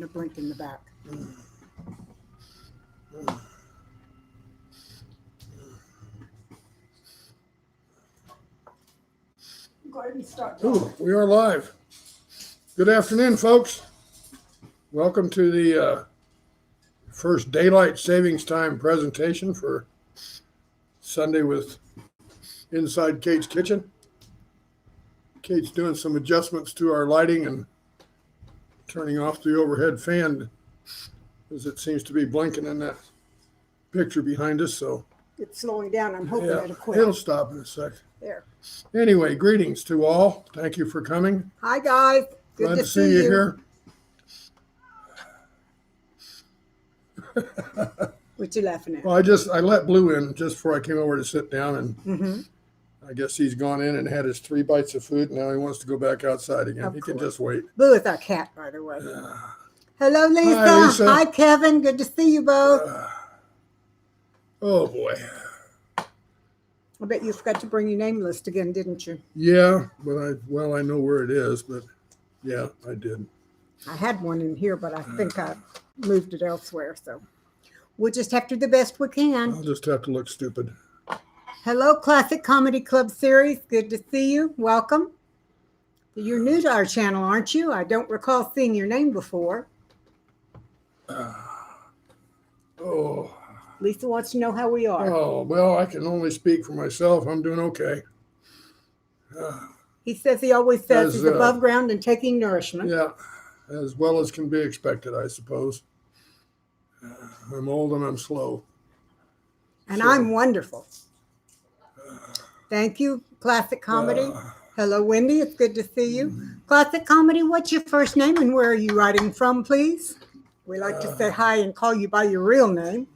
a blink in the back. Go ahead and start. Ooh, we are live. Good afternoon, folks. Welcome to the first daylight savings time presentation for Sunday with Inside Kate's Kitchen. Kate's doing some adjustments to our lighting and turning off the overhead fan as it seems to be blinking in that picture behind us. So It's slowing down. I'm hoping yeah, it'll quit. it'll stop in a sec. There. Anyway, greetings to all. Thank you for coming. Hi, guys. Good Glad to to see you here. What you laughing at? Well, I let Blue in just before I came over to sit down, and Mm-hmm. I guess he's gone in and had his 3 bites of food. Now he wants to go back outside again. Of He can course. just wait. Blue is our cat, by the way. Hello, Lisa. Hi, Lisa. Hi, Kevin. Good to see you both. Oh boy. I bet you forgot to bring your name list again, didn't you? Yeah, but I know where it is, but yeah, I did. I had one in here, but I think I moved it elsewhere. So we'll just have to do the best we can. I'll just have to look stupid. Hello, Classic Comedy Club Series. Good to see you. Welcome. You're new to our channel, aren't you? I don't recall seeing your name before. Oh. Lisa wants to know how we are. Oh, well, I can only speak for myself. I'm doing okay. He says he always says As, he's above ground and taking nourishment. Yeah, as well as can be expected, I suppose. I'm old and I'm slow. And So- I'm wonderful. Thank you, Classic Comedy. Hello, Wendy. It's good to see you. Classic Comedy, what's your first name and where are you writing from, please? We like to say hi and call you by your real name.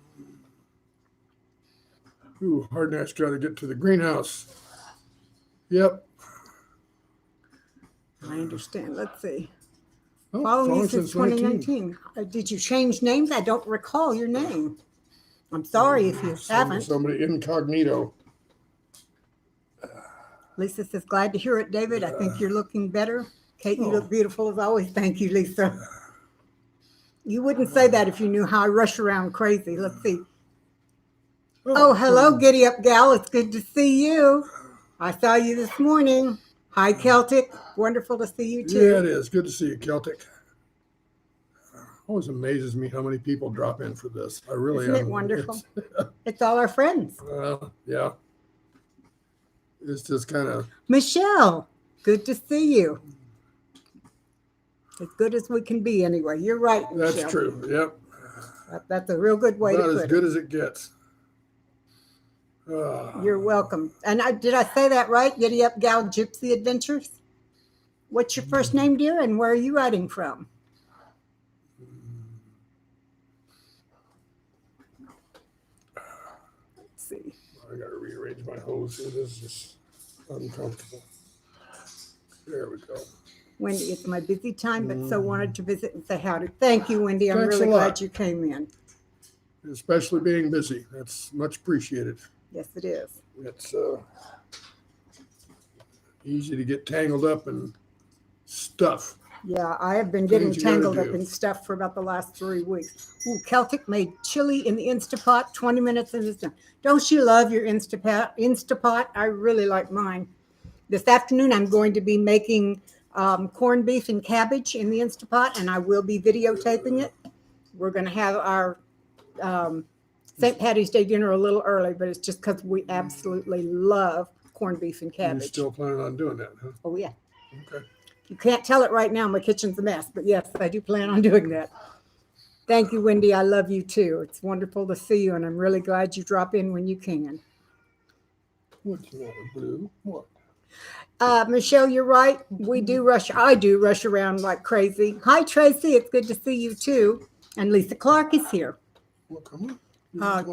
Ooh, Hardnight's got to get to the greenhouse. Yep. I understand. Let's see. Oh, Following you since since 2019. Did you change names? I don't recall your name. I'm sorry if you haven't. Somebody incognito. Lisa says, glad to hear it, David. I think you're looking better. Kate, you look beautiful as always. Thank you, Lisa. You wouldn't say that if you knew how I rush around crazy. Let's see. Oh, hello, Giddy Up Gal. It's good to see you. I saw you this morning. Hi, Celtic. Wonderful to see you, too. Yeah, it is. Good to see you, Celtic. Always amazes me how many people drop in for this. I really Isn't it am. wonderful? It's all our friends. Yeah. It's just kind of. Michelle, good to see you. As good as we can be, anyway. You're right, Michelle. That's true. Yep. That's a real good way About to as put good it. as it gets. You're welcome. And did I say that right? Giddy Up Gal Gypsy Adventures? What's your first name, dear, and where are you writing from? Let's see. I got to rearrange my hose here. This is uncomfortable. There we go. Wendy, it's my busy time, but so wanted to visit and say howdy. Thank you, Wendy. I'm Thanks really a lot. glad you came in. Especially being busy. That's much appreciated. Yes, it is. It's easy to get tangled up in stuff. Yeah, I have been getting Things you gotta tangled up do. in stuff for about the last 3 weeks. Ooh, Celtic made chili in the Instapot, 20 minutes and it's done. Don't you love your Instapot? I really like mine. This afternoon, I'm going to be making corned beef and cabbage in the Instapot, and I will be videotaping it. We're going to have our St. Patty's Day dinner a little early, but it's just because we absolutely love corned beef and You're cabbage. still planning on doing that, huh? Oh, yeah. Okay. You can't tell it right now. My kitchen's a mess, but yes, I do plan on doing that. Thank you, Wendy. I love you too. It's wonderful to see you, and I'm really glad you drop in when you can. What's the matter, Blue? What? Michelle, you're right. We do rush. I do rush around like crazy. Hi, Tracy. It's good to see you too. And Lisa Clark is here. What, come on.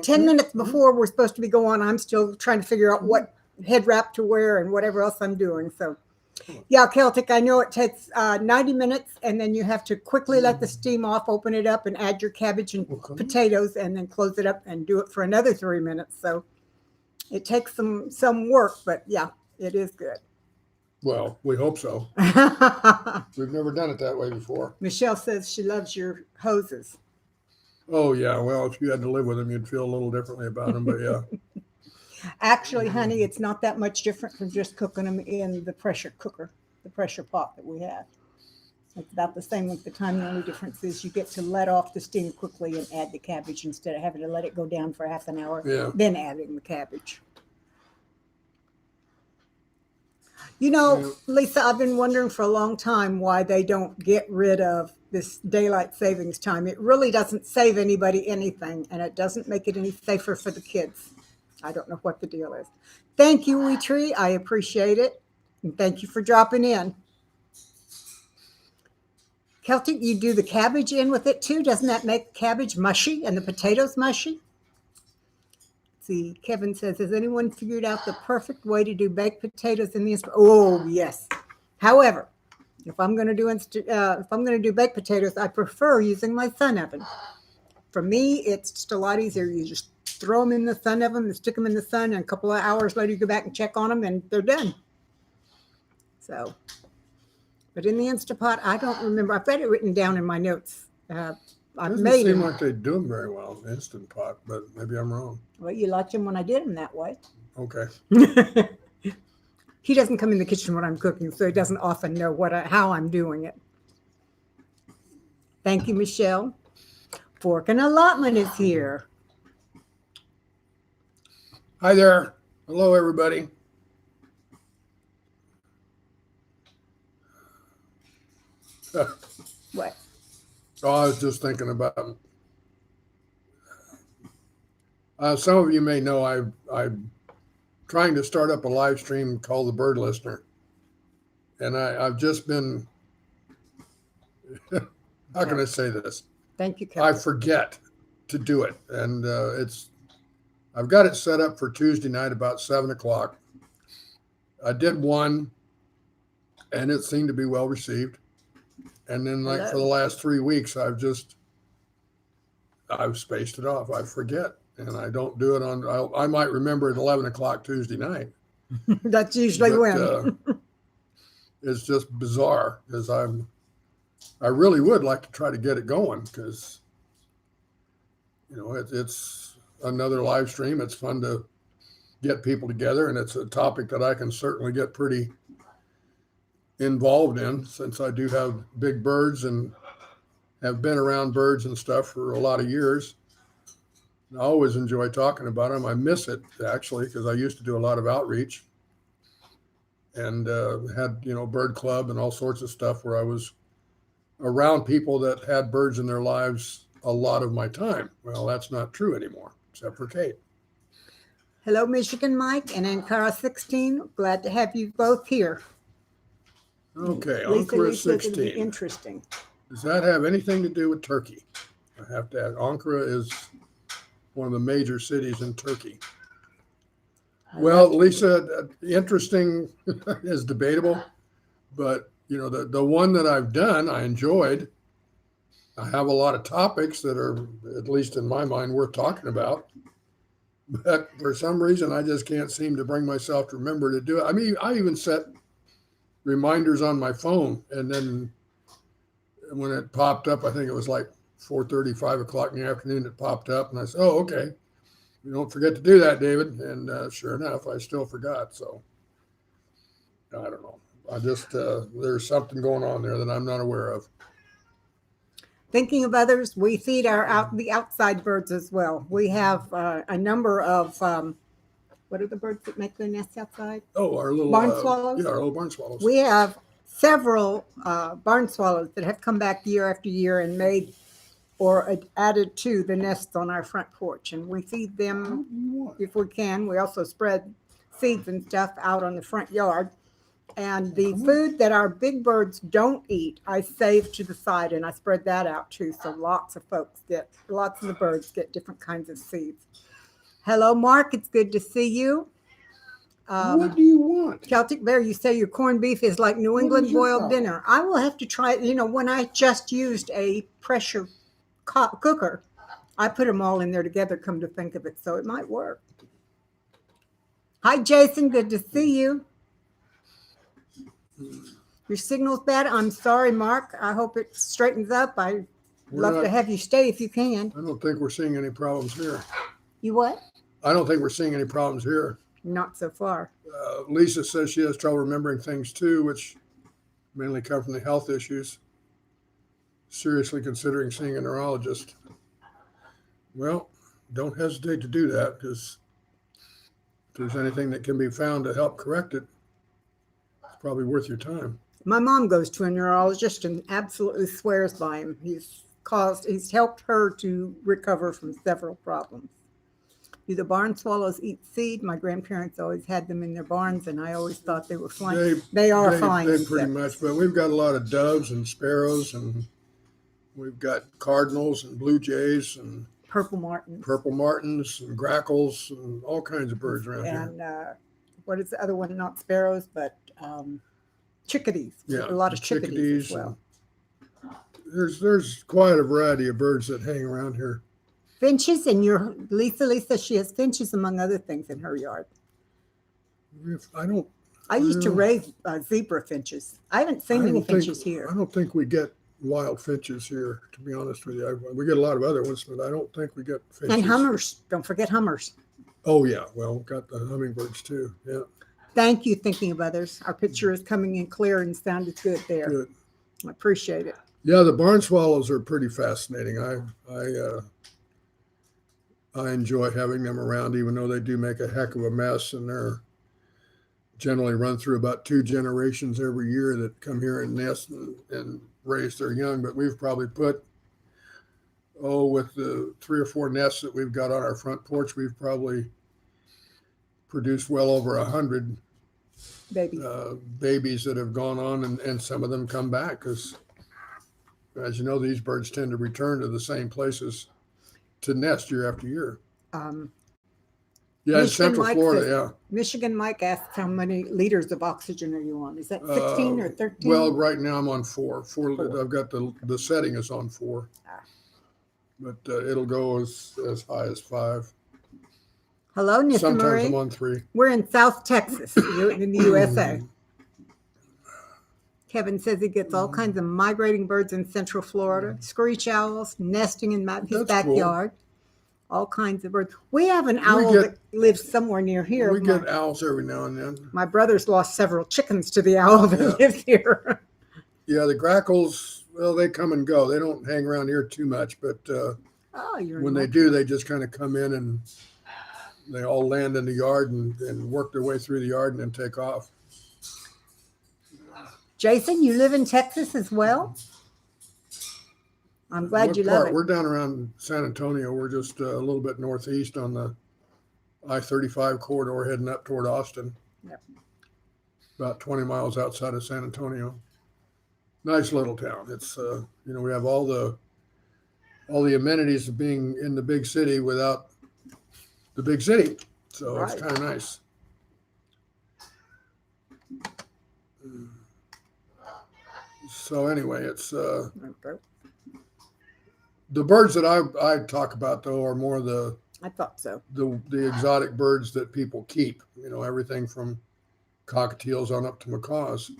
10 minutes before we're supposed to be going, I'm still trying to figure out what head wrap to wear and whatever else I'm doing. So, yeah, Celtic, I know it takes 90 minutes, and then you have to quickly let the steam off, open it up, and add your cabbage and potatoes, and then close it up and do it for another 3 minutes. So it takes some work, but yeah, it is good. Well, we hope so. We've never done it that way before. Michelle says she loves your hoses. Oh, yeah. Well, if you had to live with them, you'd feel a little differently about them. But yeah. Actually, honey, it's not that much different from just cooking them in the pressure cooker, the pressure pot that we have. It's about the same length of time. The only difference is you get to let off the steam quickly and add the cabbage instead of having to let it go down for half an hour, Yeah. then adding the cabbage. You know, Lisa, I've been wondering for a long time why they don't get rid of this daylight savings time. It really doesn't save anybody anything, and it doesn't make it any safer for the kids. I don't know what the deal is. Thank you, Wee Tree. I appreciate it. And thank you for dropping in. Celtic, you do the cabbage in with it too? Doesn't that make cabbage mushy and the potatoes mushy? See, Kevin says, has anyone figured out the perfect way to do baked potatoes in the Oh, yes. However, if I'm going to do baked potatoes, I prefer using my sun oven. For me, it's just a lot easier. You just throw them in the sun oven and stick them in the sun, and a couple of hours later, you go back and check on them, and they're done. So, but in the Instapot, I don't remember. I've got it written down in my notes. I've Doesn't made seem them. like they do them very well, Instant Pot, but maybe I'm wrong. Well, you liked them when I did them that way. Okay. He doesn't come in the kitchen when I'm cooking, so he doesn't often know how I'm doing it. Thank you, Michelle. Fork and Allotment is here. Hi there. Hello, everybody. What? Oh, I was just thinking about. Some of you may know I'm trying to start up a live stream called the Bird Listener, and I've just been. How can I say this? Thank you, Kelly. I forget to do it, and I've got it set up for Tuesday night about 7:00. I did one, and it seemed to be well received. And then, like for the last 3 weeks, I've spaced it off. I forget, and I don't do it on. I might remember at 11:00 Tuesday night. That's usually when. It's just bizarre because I really would like to try to get it going because it's another live stream. It's fun to get people together, and it's a topic that I can certainly get pretty involved in since I do have big birds and have been around birds and stuff for a lot of years. I always enjoy talking about them. I miss it actually because I used to do a lot of outreach and had bird club and all sorts of stuff where I was around people that had birds in their lives a lot of my time. Well, that's not true anymore, except for Kate. Hello, Michigan Mike and Ankara 16. Glad to have you both here. Okay, Lisa Ankara says it'll be 16. interesting. Does that have anything to do with Turkey? I have to add, Ankara is one of the major cities in Turkey. Well, Lisa, interesting is debatable, but the one that I've done, I enjoyed. I have a lot of topics that are, at least in my mind, worth talking about. But for some reason, I just can't seem to bring myself to remember to do it. I mean, I even set reminders on my phone, and then when it popped up, I think it was like 4:30, 5:00 in the afternoon, it popped up, and I said, oh, okay. You don't forget to do that, David. And sure enough, I still forgot. So I don't know. I just, there's something going on there that I'm not aware of. Thinking of others, we feed the outside birds as well. We have a number of, what are the birds that make their nests outside? Oh, our little barn swallows? Yeah, our little barn swallows. We have several barn swallows that have come back year after year and made or added to the nests on our front porch. And we feed them if we can. We also spread seeds and stuff out on the front yard. And the food that our big birds don't eat, I save to the side and I spread that out too. So lots of the birds get different kinds of seeds. Hello, Mark. It's good to see you. What do you want? Celtic Bear, you say your corned beef is like New England boiled dinner. I will have to try it. When I just used a pressure cooker, I put them all in there together, come to think of it. So it might work. Hi, Jason. Good to see you. Your signal's bad. I'm sorry, Mark. I hope it straightens up. I'd love to have you stay if you can. I don't think we're seeing any problems here. You what? I don't think we're seeing any problems here. Not so far. Lisa says she has trouble remembering things too, which mainly come from the health issues. Seriously considering seeing a neurologist. Well, don't hesitate to do that, because if there's anything that can be found to help correct it, it's probably worth your time. My mom goes to a neurologist and absolutely swears by him. He's helped her to recover from several problems. Do the barn swallows eat seed? My grandparents always had them in their barns, and I always thought they were fine. They are fine. They pretty much, but we've got a lot of doves and sparrows, and we've got cardinals and blue jays and purple martins and grackles and all kinds of birds around here. And what is the other one? Not sparrows, but chickadees. Yeah, a lot of chickadees as well. There's quite a variety of birds that hang around here. Finches, and Lisa, she has finches among other things in her yard. I used to raise zebra finches. I haven't seen any finches here. I don't think we get wild finches here, to be honest with you. We get a lot of other ones, but I don't think we get finches. And hummers. Don't forget hummers. Oh, yeah. Well, we've got the hummingbirds too. Yeah. Thank you, thinking of others. Our picture is coming in clear and sounded good there. Good. I appreciate it. Yeah, the barn swallows are pretty fascinating. I enjoy having them around, even though they do make a heck of a mess, and they're generally run through about 2 generations every year that come here and nest and raise their young. But we've probably put, with the 3 or 4 nests that we've got on our front porch, we've probably produced well over 100 babies that have gone on, and some of them come back, because, as you know, these birds tend to return to the same places to nest year after year. In Central Florida, Michigan Mike asks, how many liters of oxygen are you on? Is that 16 or 13? Well, right now I'm on 4. I've got the setting is on 4. But it'll go as high as 5. Hello, Nissa Sometimes Marie. I'm on 3. We're in South Texas, in the USA. Kevin says he gets all kinds of migrating birds in Central Florida, screech owls, nesting in his backyard, all kinds of birds. We have an owl that lives somewhere near here. We get owls every now and then. My brother's lost several chickens to the owl that lives here. Yeah, the grackles, well, they come and go. They don't hang around here too much, but when they do, they just kind of come in and they all land in the yard and work their way through the yard and then take off. Jason, you live in Texas as well? I'm glad you love it. We're down around San Antonio. We're just a little bit northeast on the I-35 corridor heading up toward Austin. Yep. About 20 miles outside of San Antonio. Nice little town. It's we have all the amenities of being in the big city without the big city. So It's kind of nice. So anyway, it's the birds that I talk about, though, are more I thought so. The exotic birds that people keep. Everything from cockatiels on up to macaws,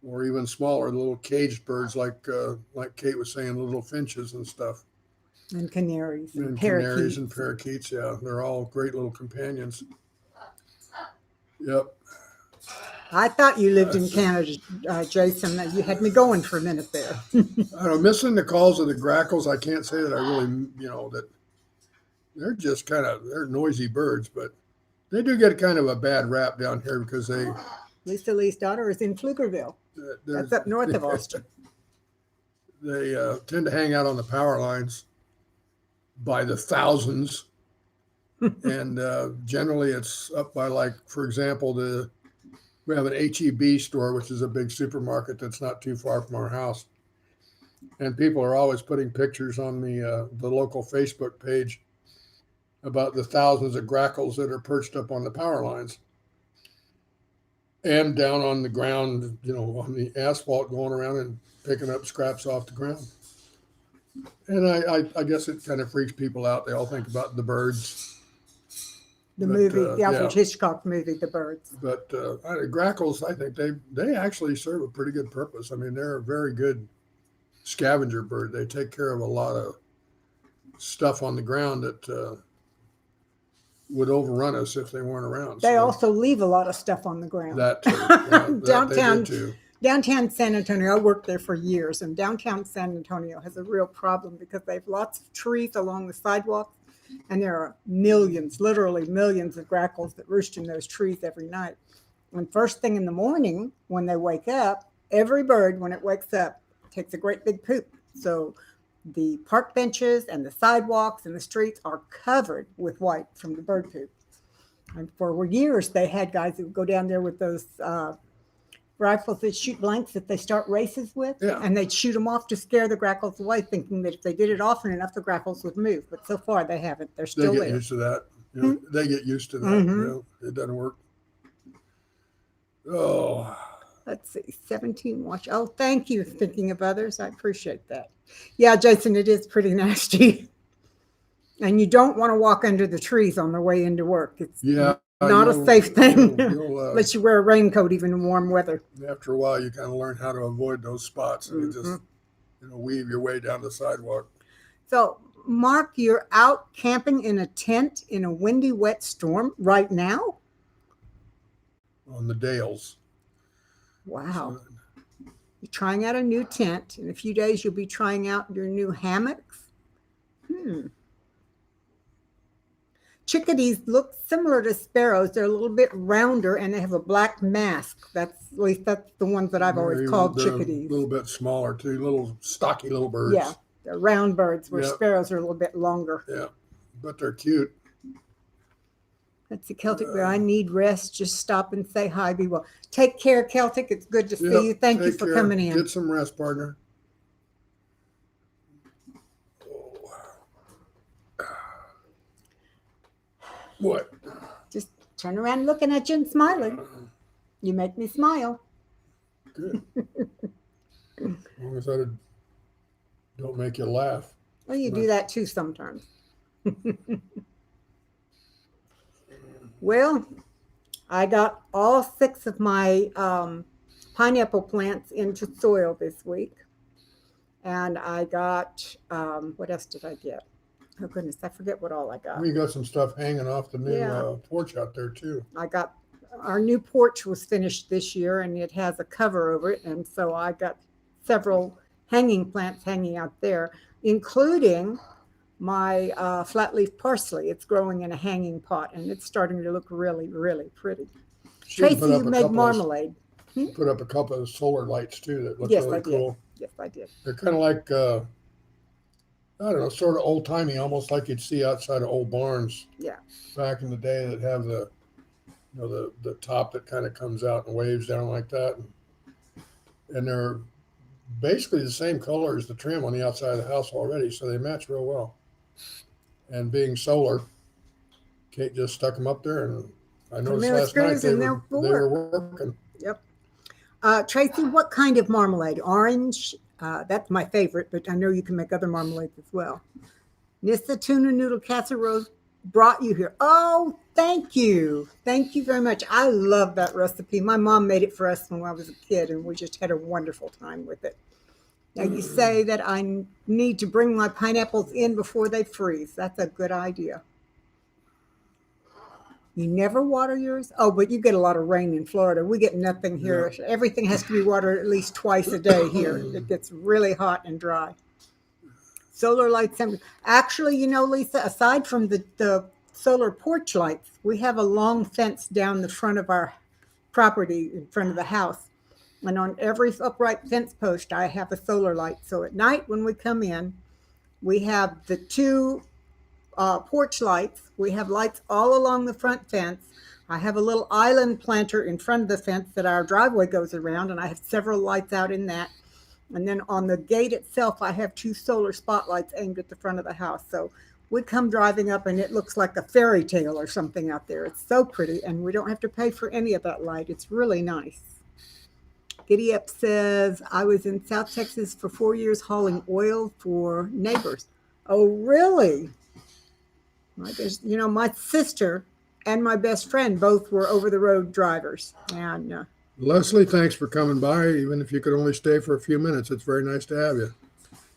or even smaller, the little caged birds like Kate was saying, the little finches and stuff. And canaries and parakeets. Canaries and parakeets, yeah. They're all great little companions. Yep. I thought you lived in Canada, Jason. You had me going for a minute there. I don't know, missing the calls of the grackles, I can't say that I really, that they're just they're noisy birds, but they do get kind of a bad rap down here because Lisa Lee's daughter is in Pflugerville. That's up north of Austin. They tend to hang out on the power lines by the thousands. And generally it's up by, for example, we have an H-E-B store, which is a big supermarket that's not too far from our house. And people are always putting pictures on the local Facebook page about the thousands of grackles that are perched up on the power lines and down on the ground, on the asphalt, going around and picking up scraps off the ground. And I guess it kind of freaks people out. They all think about the birds. The But, movie, the Alfred yeah. Hitchcock movie, The Birds. But grackles, I think they actually serve a pretty good purpose. I mean, they're a very good scavenger bird. They take care of a lot of stuff on the ground that would overrun us if they weren't around. They So also leave a lot of stuff on the ground. that too. Yeah, that Downtown- they did too. Downtown San Antonio, I worked there for years, and downtown San Antonio has a real problem because they have lots of trees along the sidewalks, and there are millions, literally millions of grackles that roost in those trees every night. And first thing in the morning, when they wake up, every bird, when it wakes up, takes a great big poop. So the park benches and the sidewalks and the streets are covered with white from the bird poop. And for years, they had guys who would go down there with those rifles that shoot blanks that they start races with, Yeah. and they'd shoot them off to scare the grackles away, thinking that if they did it often enough, the grackles would move. But so far, they haven't. They're They still get there. used to that. You know, They get used to that. Mhm. You know, it doesn't work. Oh, Let's see, 17 watch. Oh, thank you. Thinking of others. I appreciate that. Yeah, Jason, it is pretty nasty. And you don't want to walk under the trees on the way into work. It's yeah. not a safe thing You'll, unless you wear a raincoat, even in warm weather. after a while, you kind of learn how to avoid those spots, and you just weave your way down the sidewalk. So, Mark, you're out camping in a tent in a windy, wet storm right now? On the Dales. Wow. So, You're trying out a new tent. In a few days, you'll be trying out your new hammocks. Chickadees look similar to sparrows. They're a little bit rounder and they have a black mask. At least that's the ones that I've always they're called a chickadees. little bit smaller too, little stocky little birds. Yeah, they're round birds where Yeah. sparrows are a little bit longer. Yeah, but they're cute. Let's see, Celtic Bear, I need rest. Just stop and say hi. Be well. Take care, Celtic. It's good to see Yep, you. Thank you take for care. coming in. Get some rest, partner. What? Just turn around looking at you and smiling. You make me smile. Good. As long as I don't make you laugh. Well, you do that too sometimes. Well, I got all 6 of my pineapple plants into soil this week. And I got, what else did I get? Oh, goodness, I forget what all I got. We got some stuff hanging off the new Yeah. porch out there too. I got, our new porch was finished this year and it has a cover over it. And so I got several hanging plants hanging out there, including my flat leaf parsley. It's growing in a hanging pot and it's starting to look really, really pretty. Should Tracy, put up you a made couple marmalade. Put up a couple of solar lights too that look Yes, really I did. cool. Yes, I did. They're kind of like I don't know, sort of old timey, almost like you'd see outside of old barns. Yeah. Back in the day, that have the the top that kind of comes out and waves down like that, and they're basically the same color as the trim on the outside of the house already, so they match real well. And being solar, Kate just stuck them up there, and I noticed there last night screws they in there were working. Yep. Tracy, what kind of marmalade? Orange? That's my favorite, but I know you can make other marmalades as well. Nissa Tuna Noodle Casserole brought you here. Oh, thank you. Thank you very much. I love that recipe. My mom made it for us when I was a kid, and we just had a wonderful time with it. Now, you say that I need to bring my pineapples in before they freeze. That's a good idea. You never water yours? Oh, but you get a lot of rain in Florida. We get nothing here. Yeah. Everything has to be watered at least twice a day here. It gets really hot and dry. Solar lights. Actually, you know, Lisa, aside from the solar porch lights, we have a long fence down the front of our property in front of the house. And on every upright fence post, I have a solar light. So at night when we come in, we have the 2 porch lights. We have lights all along the front fence. I have a little island planter in front of the fence that our driveway goes around, and I have several lights out in that. And then on the gate itself, I have 2 solar spotlights aimed at the front of the house. So we come driving up and it looks like a fairy tale or something out there. It's so pretty, and we don't have to pay for any of that light. It's really nice. Giddy Up says, I was in South Texas for 4 years hauling oil for neighbors. Oh, really? You know, my sister and my best friend both were over the road drivers. And Leslie, thanks for coming by. Even if you could only stay for a few minutes, it's very nice to have you.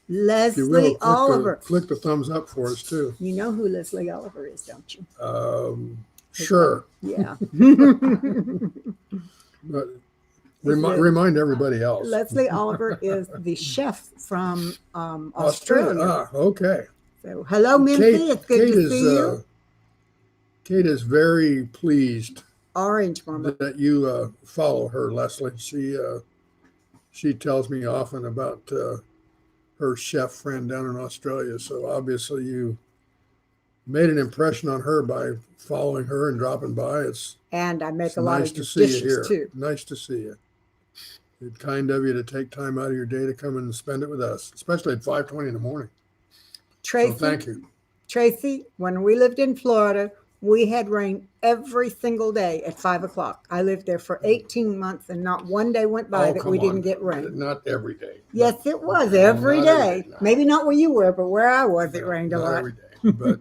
If you will, Leslie Oliver. click the thumbs up for us too. You know who Leslie Oliver is, don't you? Sure. Yeah. But remind everybody else. Leslie Oliver is the chef from Australia. Ah, okay. So, hello, Minty. It's good to see you. Kate is very pleased Orange Mama. that you follow her, Leslie. She tells me often about her chef friend down in Australia. So obviously you made an impression on her by following her and dropping by. And I make It's a lot nice of to see you dishes here. too. Nice to see you. It's kind of you to take time out of your day to come and spend it with us, especially at 5:20 in the morning. Tracy, So thank you. Tracy, when we lived in Florida, we had rain every single day at 5 o'clock. I lived there for 18 months and not one day went by that come we on. didn't get rain. Not every day. Yes, it was every not day. every day, no. Maybe not where you were, but where I was, it No, rained a not lot. every day. But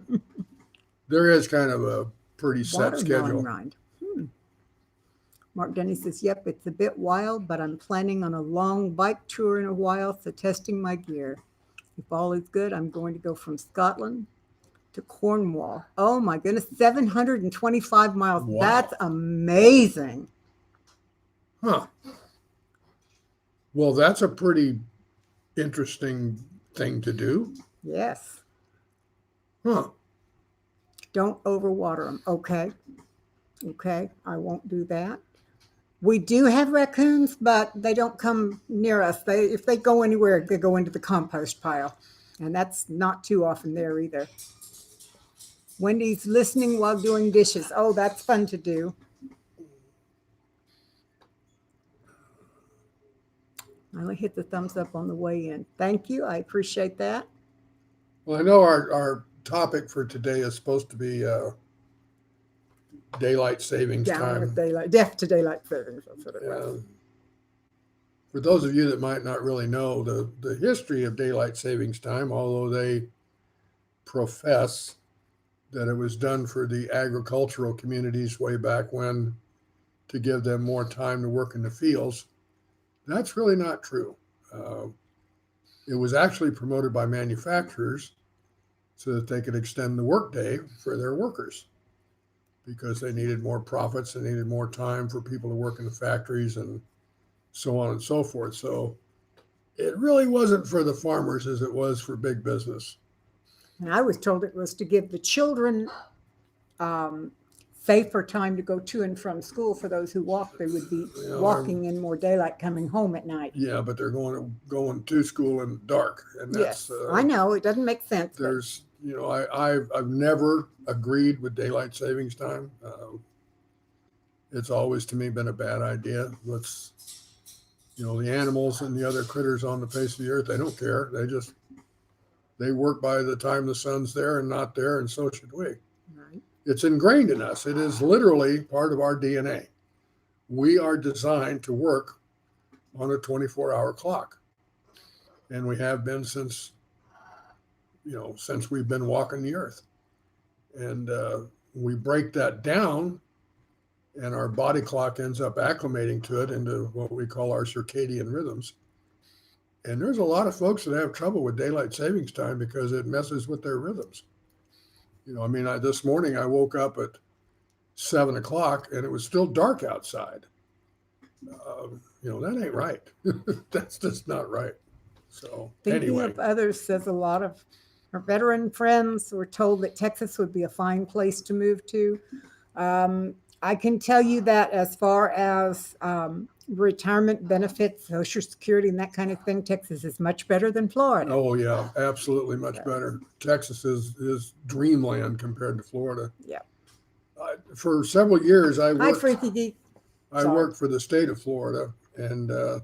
there is kind of a pretty set Watermelon schedule. rind. Mark Denny says, yep, it's a bit wild, but I'm planning on a long bike tour in a while, so testing my gear. If all is good, I'm going to go from Scotland to Cornwall. Oh my goodness, 725 miles. Wow. That's amazing. Huh. Well, that's a pretty interesting thing to do. Yes. Huh. Don't overwater them. Okay. Okay. I won't do that. We do have raccoons, but they don't come near us. If they go anywhere, they go into the compost pile. And that's not too often there either. Wendy's listening while doing dishes. Oh, that's fun to do. I only hit the thumbs up on the way in. Thank you. I appreciate that. Well, I know our topic for today is supposed to be daylight savings Down time. with daylight, deaf to daylight savings. That's what it was. For those of you that might not really know the history of daylight savings time, although they profess that it was done for the agricultural communities way back when to give them more time to work in the fields, that's really not true. It was actually promoted by manufacturers so that they could extend the workday for their workers because they needed more profits, they needed more time for people to work in the factories and so on and so forth. So it really wasn't for the farmers as it was for big business. And I was told it was to give the children safer time to go to and from school. For those who walk, they would be walking in more daylight, coming home at night. Yeah, but they're going to school in the dark, and that's Yes, I know it doesn't make sense. There's I've never agreed with daylight savings time. It's always to me been a bad idea. The animals and the other critters on the face of the earth, they don't care. They work by the time the sun's there and not there, and so should we. Right. It's ingrained in us. It is literally part of our DNA. We are designed to work on a 24-hour clock. And we have been since we've been walking the earth. And we break that down, and our body clock ends up acclimating to it into what we call our circadian rhythms. And there's a lot of folks that have trouble with daylight savings time because it messes with their rhythms. This morning I woke up at 7 o'clock and it was still dark outside. That ain't right. That's just not right. So Thinking of others, says a lot of our veteran friends were told that Texas would be a fine place to move to. I can tell you that as far as retirement benefits, Social Security, and that kind of thing, Texas is much better than Florida. Oh yeah, absolutely much better. Texas is dreamland compared to Florida. Yeah. For several years, I Hi, Freaky Geek. worked for the state of Florida, and the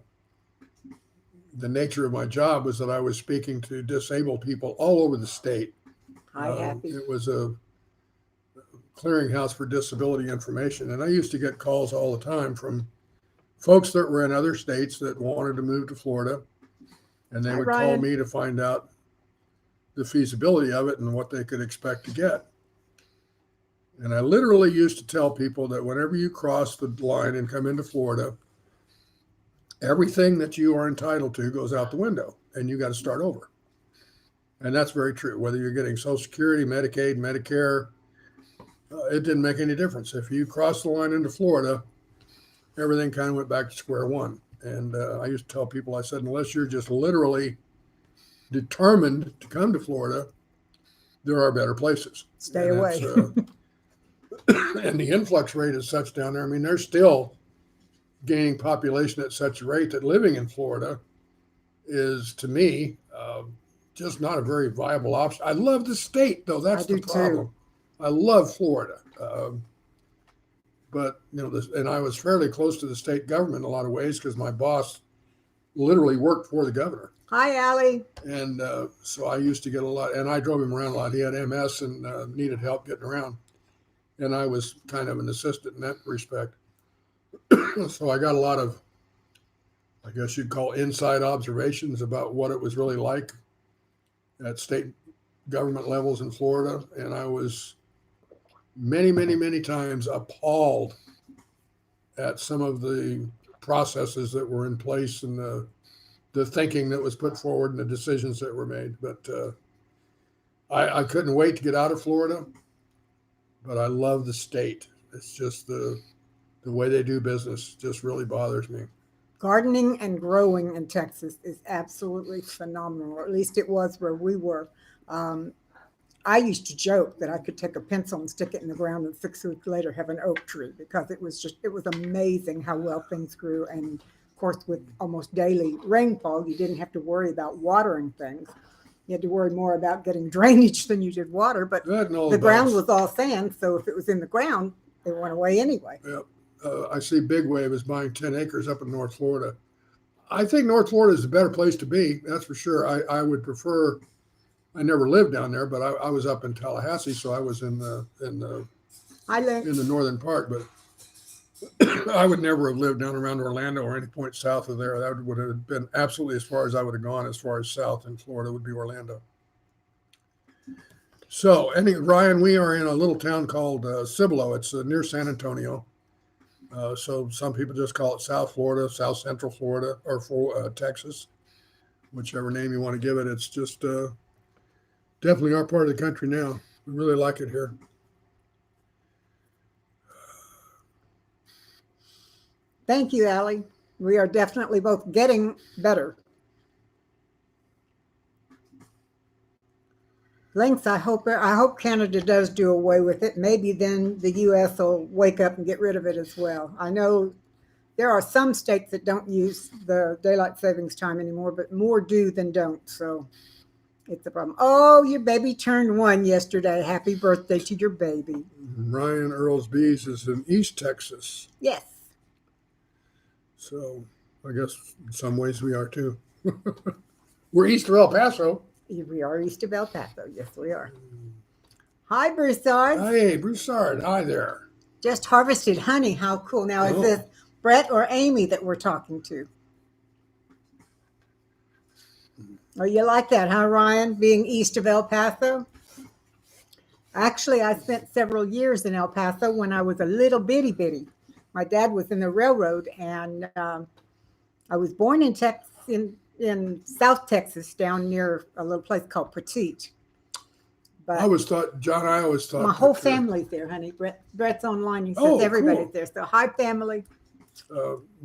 nature of my job was that I was speaking to disabled people all over the state. Hi, Happy. It was a clearinghouse for disability information, and I used to get calls all the time from folks that were in other states that wanted to move to Florida, and they would call me to find out the feasibility of it and what they could expect to get. And I literally used to tell people that whenever you cross the line and come into Florida, everything that you are entitled to goes out the window and you got to start over. And that's very true. Whether you're getting Social Security, Medicaid, Medicare, it didn't make any difference. If you crossed the line into Florida, everything kind of went back to square one. And I used to tell people, I said, unless you're just literally determined to come to Florida, there are better places. Stay And away. and the influx rate is such down there. I mean, they're still gaining population at such a rate that living in Florida is, to me, just not a very viable option. I love the state, though. That's the problem. Too. I love Florida. But, and I was fairly close to the state government in a lot of ways because my boss literally worked for the governor. Hi, Allie. And so I used to get a lot, and I drove him around a lot. He had MS and needed help getting around. And I was kind of an assistant in that respect. So I got a lot of, I guess you'd call inside observations about what it was really like at state government levels in Florida. And I was many, many, many times appalled at some of the processes that were in place and the thinking that was put forward and the decisions that were made. But I couldn't wait to get out of Florida, but I love the state. It's just the way they do business just really bothers me. Gardening and growing in Texas is absolutely phenomenal, or at least it was where we were. I used to joke that I could take a pencil and stick it in the ground and 6 weeks later have an oak tree because it was amazing how well things grew. And of course, with almost daily rainfall, you didn't have to worry about watering things. You had to worry more about getting drainage than you did water, but the ground was all sand. So if it was in the ground, it went away anyway. Yep. I see Big Wave is buying 10 acres up in North Florida. I think North Florida is a better place to be. That's for sure. I would prefer. I never lived down there, but I was up in Tallahassee, so I was in the northern part. But I would never have lived down around Orlando or any point south of there. That would have been absolutely as far as I would have gone. As far as south in Florida would be Orlando. So, Ryan, we are in a little town called Cibolo. It's near San Antonio. So some people just call it South Florida, South Central Florida, or Texas, whichever name you want to give it. It's just definitely our part of the country now. We really like it here. Thank you, Allie. We are definitely both getting better. Lynx, I hope Canada does do away with it. Maybe then the U.S. will wake up and get rid of it as well. I know there are some states that don't use the daylight savings time anymore, but more do than don't. So it's a problem. Oh, your baby turned 1 yesterday. Happy birthday to your baby. Ryan Earls Bees is in East Texas. Yes. So I guess in some ways we are too. We're east of El Paso. We are east of El Paso. Yes, we are. Hi, Broussard. Hey, Broussard. Hi there. Just harvested honey. How cool. Now, is this Brett or Amy that we're talking to? Oh, you like that, huh, Ryan, being east of El Paso? Actually, I spent several years in El Paso when I was a little bitty. My dad was in the railroad, and I was born in Texas, in South Texas, down near a little place called Petite. But I always thought my whole family's there, honey. Brett's online. He says everybody's cool. there. So hi, family.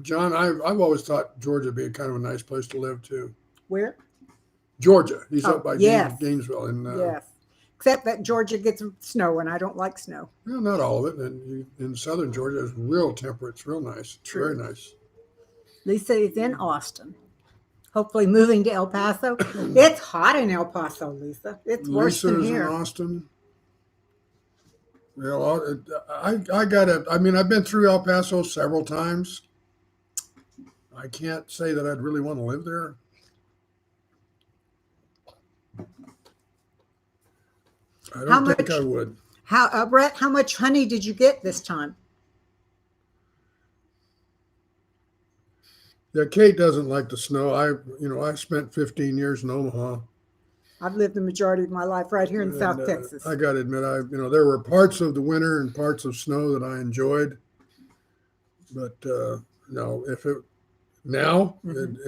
John, I've always thought Georgia would be kind of a nice place to live too. Where? Georgia. He's up by yes. Gainesville. Yes. Except that Georgia gets snow, and I don't like snow. Well, not all of it. And in southern Georgia, it's real temperate. It's real nice. True. Very nice. Lisa is in Austin. Hopefully moving to El Paso. It's hot in El Paso, Lisa. It's worse than here. Lisa's in Austin. Well, I've been through El Paso several times. I can't say that I'd really want to live there. I don't think I would. Brett, how much honey did you get this time? Yeah, Kate doesn't like the snow. I spent 15 years in Omaha, I've lived the majority of my life right here in And, South Texas. I got to admit, there were parts of the winter and parts of snow that I enjoyed, but no, if it now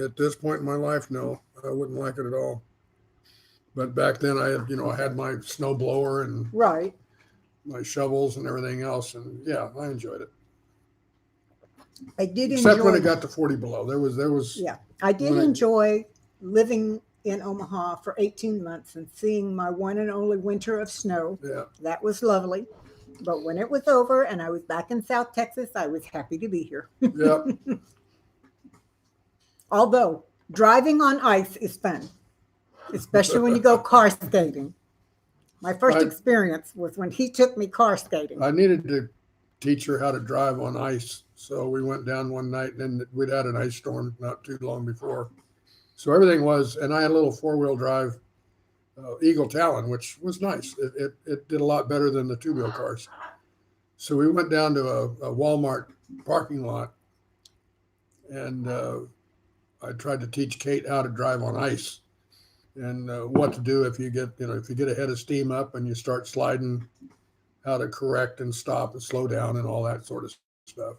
at this point in my life, no, I wouldn't like it at all. But back then, I had my snow blower and Right. my shovels and everything else, and yeah, I enjoyed it. I did Except when enjoy it got to 40 below, there was. Yeah, I did when I- enjoy living in Omaha for 18 months and seeing my one and only winter of snow. Yeah, That was lovely. But when it was over and I was back in South Texas, I was happy to be here. yeah. Although driving on ice is fun, especially when you go car skating. My first I- experience was when he took me car skating. I needed to teach her how to drive on ice, so we went down one night, and then we'd had an ice storm not too long before. So everything was, and I had a little 4-wheel drive Eagle Talon, which was nice. It did a lot better than the 2-wheel cars. So we went down to a Walmart parking lot, and I tried to teach Kate how to drive on ice and what to do if you get a head of steam up and you start sliding, how to correct and stop and slow down and all that sort of stuff.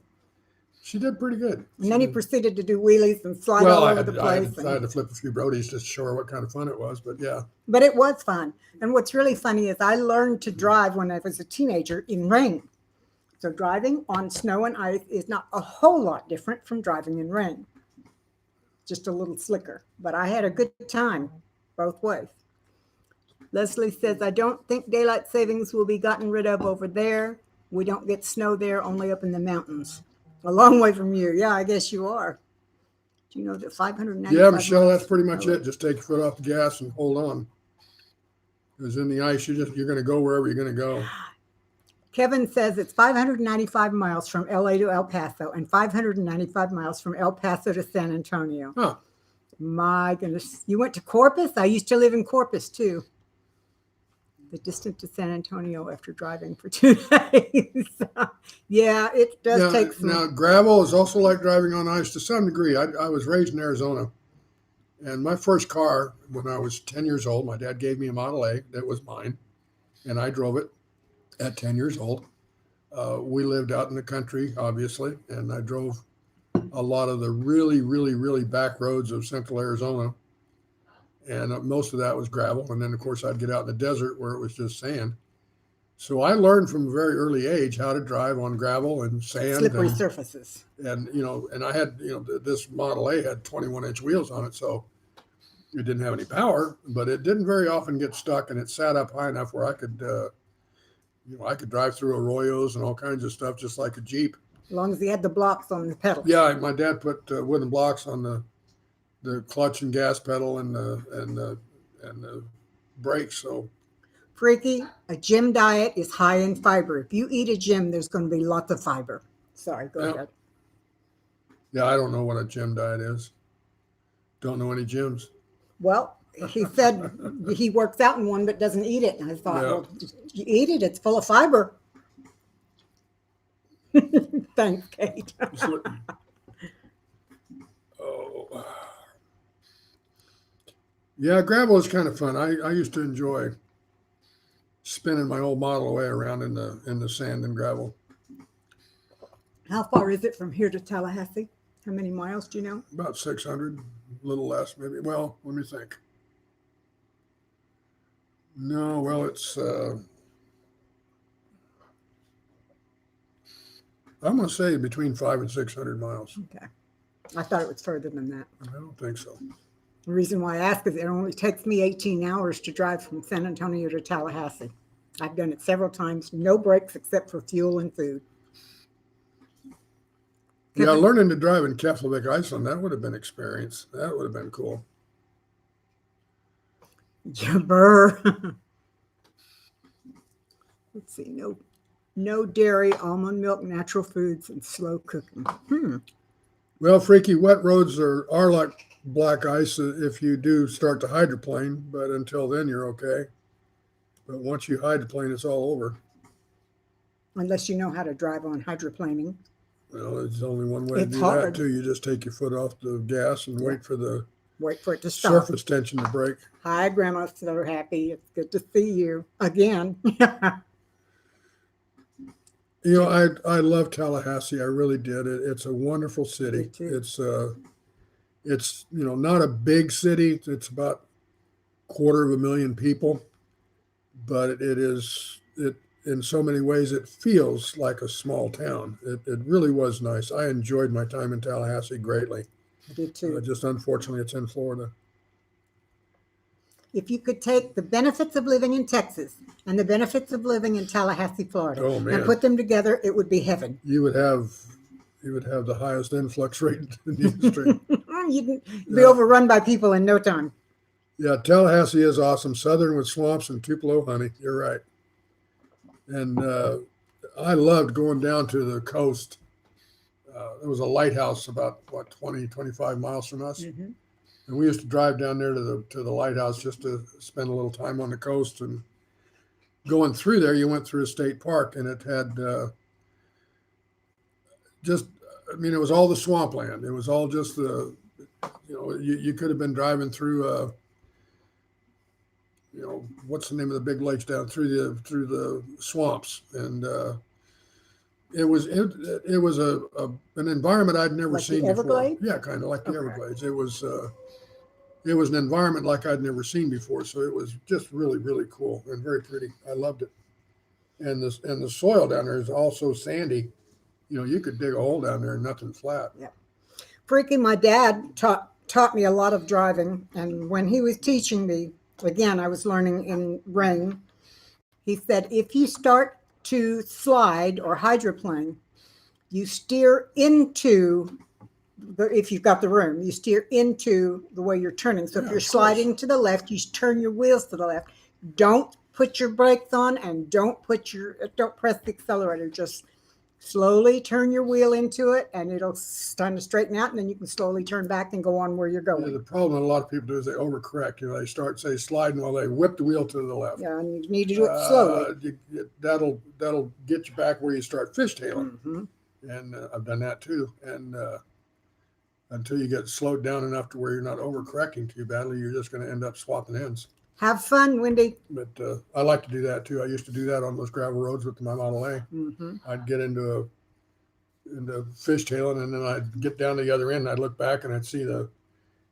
She did pretty good. And then he proceeded to do wheelies and slide all over the place. I had to flip a few Brodies to show her what kind of fun it was, but yeah. But it was fun. And what's really funny is I learned to drive when I was a teenager in rain. So driving on snow and ice is not a whole lot different from driving in rain. Just a little slicker. But I had a good time both ways. Leslie says, I don't think daylight savings will be gotten rid of over there. We don't get snow there, only up in the mountains. A long way from you. Yeah, I guess you are. Do you know that 595? Yeah, Michelle, miles? that's pretty much it. Just take your foot off the gas and hold on. Because in the ice, you're going to go wherever you're going to go. Kevin says it's 595 miles from LA to El Paso and 595 miles from El Paso to San Antonio. Huh. My goodness. You went to Corpus? I used to live in Corpus too. The distance to San Antonio after driving for 2 days. Yeah, it does take some. Now, gravel is also like driving on ice to some degree. I was raised in Arizona. And my first car, when I was 10 years old, my dad gave me a Model A that was mine. And I drove it at 10 years old. We lived out in the country, obviously. And I drove a lot of the really, really, really back roads of central Arizona. And most of that was gravel. And then, of course, I'd get out in the desert where it was just sand. So I learned from a very early age how to drive on gravel and sand. Slippery surfaces. And, and I had, this Model A had 21-inch wheels on it. So it didn't have any power, but it didn't very often get stuck. And it sat up high enough where I could, I could drive through arroyos and all kinds of stuff, just like a Jeep. As long as he had the blocks on the pedal. Yeah, my dad put wooden blocks on the clutch and gas pedal and the brakes. So, Freaky, a gym diet is high in fiber. If you eat a gym, there's going to be lots of fiber. Sorry, go ahead. Yeah, I don't know what a gym diet is. Don't know any gyms. Well, he said he works out in one but doesn't eat it. And I thought, well, you eat it, it's full of fiber. Thanks, Kate. Oh. Yeah, gravel is kind of fun. I used to enjoy spinning my old Model A around in the sand and gravel. How far is it from here to Tallahassee? How many miles do you know? About 600, a little less maybe. Well, let me think. No, well, it's I'm going to say between 500 and 600 miles. Okay. I thought it was further than that. I don't think so. The reason why I ask is it only takes me 18 hours to drive from San Antonio to Tallahassee. I've done it several times, no breaks except for fuel and food. Yeah, learning to drive in Keflavik, Iceland, that would have been experience. That would have been cool. Jabber. Let's see, no dairy, almond milk, natural foods, and slow cooking. Well, Freaky, wet roads are like black ice if you do start to hydroplane, but until then you're okay. But once you hydroplane, it's all over. Unless you know how to drive on hydroplaning. Well, there's only one way It's to do hard. that too. You just take your foot off the gas and wait for the Wait for it to stop. surface tension to break. Hi, Grandma. So happy. It's good to see you again. You know, I love Tallahassee. I really did. It's a wonderful city. Me too. It's not a big city. It's about 250,000 people, but it in so many ways it feels like a small town. It really was nice. I enjoyed my time in Tallahassee greatly. I did too. Just unfortunately, it's in Florida. If you could take the benefits of living in Texas and the benefits of living in Tallahassee, Florida, Oh, man. and put them together, it would be heaven. You would have the highest influx rate in the industry. You'd be overrun by people in no time. Yeah, Tallahassee is awesome. Southern with swamps and Tupelo honey. You're right. And I loved going down to the coast. There was a lighthouse about 20, 25 miles from us. Mm-hmm. And we used to drive down there to the lighthouse just to spend a little time on the coast. And going through there, you went through a state park, and it had it was all the swampland. It was all just you could have been driving through, what's the name of the big lakes down through the swamps. And it was an environment I'd never Like the seen before. Everglades? Yeah, kind of like the Okay. Everglades. It was an environment like I'd never seen before. So it was just really, really cool and very pretty. I loved it. And the soil down there is also sandy. You could dig a hole down there and nothing flat. Freaky, my dad taught me a lot of driving. And when he was teaching me, again, I was learning in rain. He said, if you start to slide or hydroplane, you steer into if you've got the room, you steer into the way you're turning. So Yeah, if you're of course. sliding to the left, you turn your wheels to the left. Don't put your brakes on and don't press the accelerator. Just slowly turn your wheel into it and it'll kind of straighten out, and then you can slowly turn back and go on where you're Yeah, going. the problem that a lot of people do is they overcorrect. They start, say, sliding while they whip the wheel to the left. Yeah, and you need to do it slowly. That'll get you back where you start fishtailing. Mhm. And I've done that too. And until you get slowed down enough to where you're not overcorrecting too badly, you're just going to end up swapping ends. Have fun, Wendy. But I like to do that too. I used to do that on those gravel roads with my Model A. Mm-hmm. I'd get into fishtailing, and then I'd get down to the other end. And I'd look back and I'd see the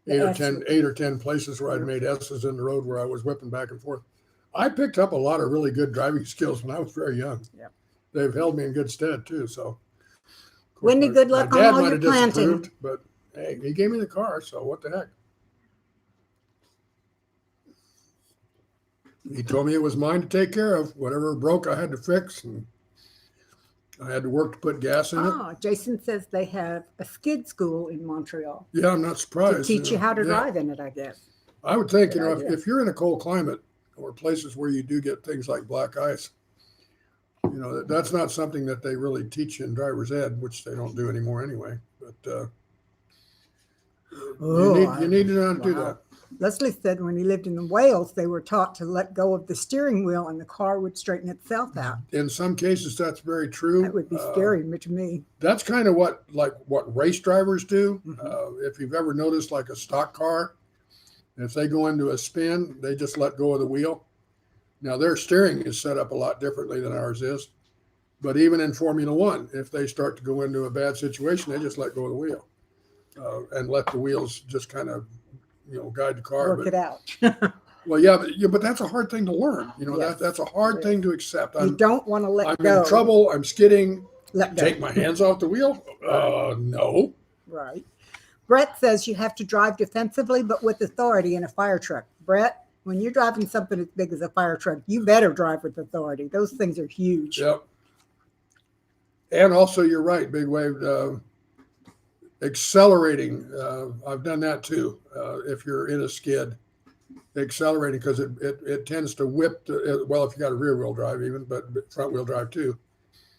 eight or 10 places where I'd made S's in the road where I was whipping back and forth. I picked up a lot of really good driving skills when I was very young. Yep. They've held me in good stead too. So, of course, Wendy, good luck my on dad all might your have planting. disapproved, but hey, he gave me the car, so what the heck? He told me it was mine to take care of. Whatever broke, I had to fix, and I had to work to put gas in it. Oh, Jason says they have a skid school in Montreal Yeah, I'm not to surprised. teach you how to Yeah. drive in it, I guess. I would think, Good idea. if you're in a cold climate or places where you do get things like black ice, that's not something that they really teach in driver's ed, which they don't do anymore anyway. But you need to know how to do wow. that. Leslie said when he lived in Wales, they were taught to let go of the steering wheel and the car would straighten itself out. In some cases, that's very true. That would be scary to me. That's kind of what race drivers do. Mhm. If you've ever noticed, like a stock car, if they go into a spin, they just let go of the wheel. Now, their steering is set up a lot differently than ours is. But even in Formula One, if they start to go into a bad situation, they just let go of the wheel and let the wheels just kind of, guide the car. Work it out. Well, yeah, but that's a hard thing to learn. Yes. That's a hard thing to accept. You don't want to let I'm go. in trouble. I'm skidding. Let go. Take my hands off the wheel? No. Right. Brett says you have to drive defensively, but with authority in a fire truck. Brett, when you're driving something as big as a fire truck, you better drive with authority. Those things are huge. Yep. And also, you're right, Big Wave. Accelerating. I've done that too. If you're in a skid, accelerating, because it tends to whip. Well, if you got a rear wheel drive, even, but front wheel drive too,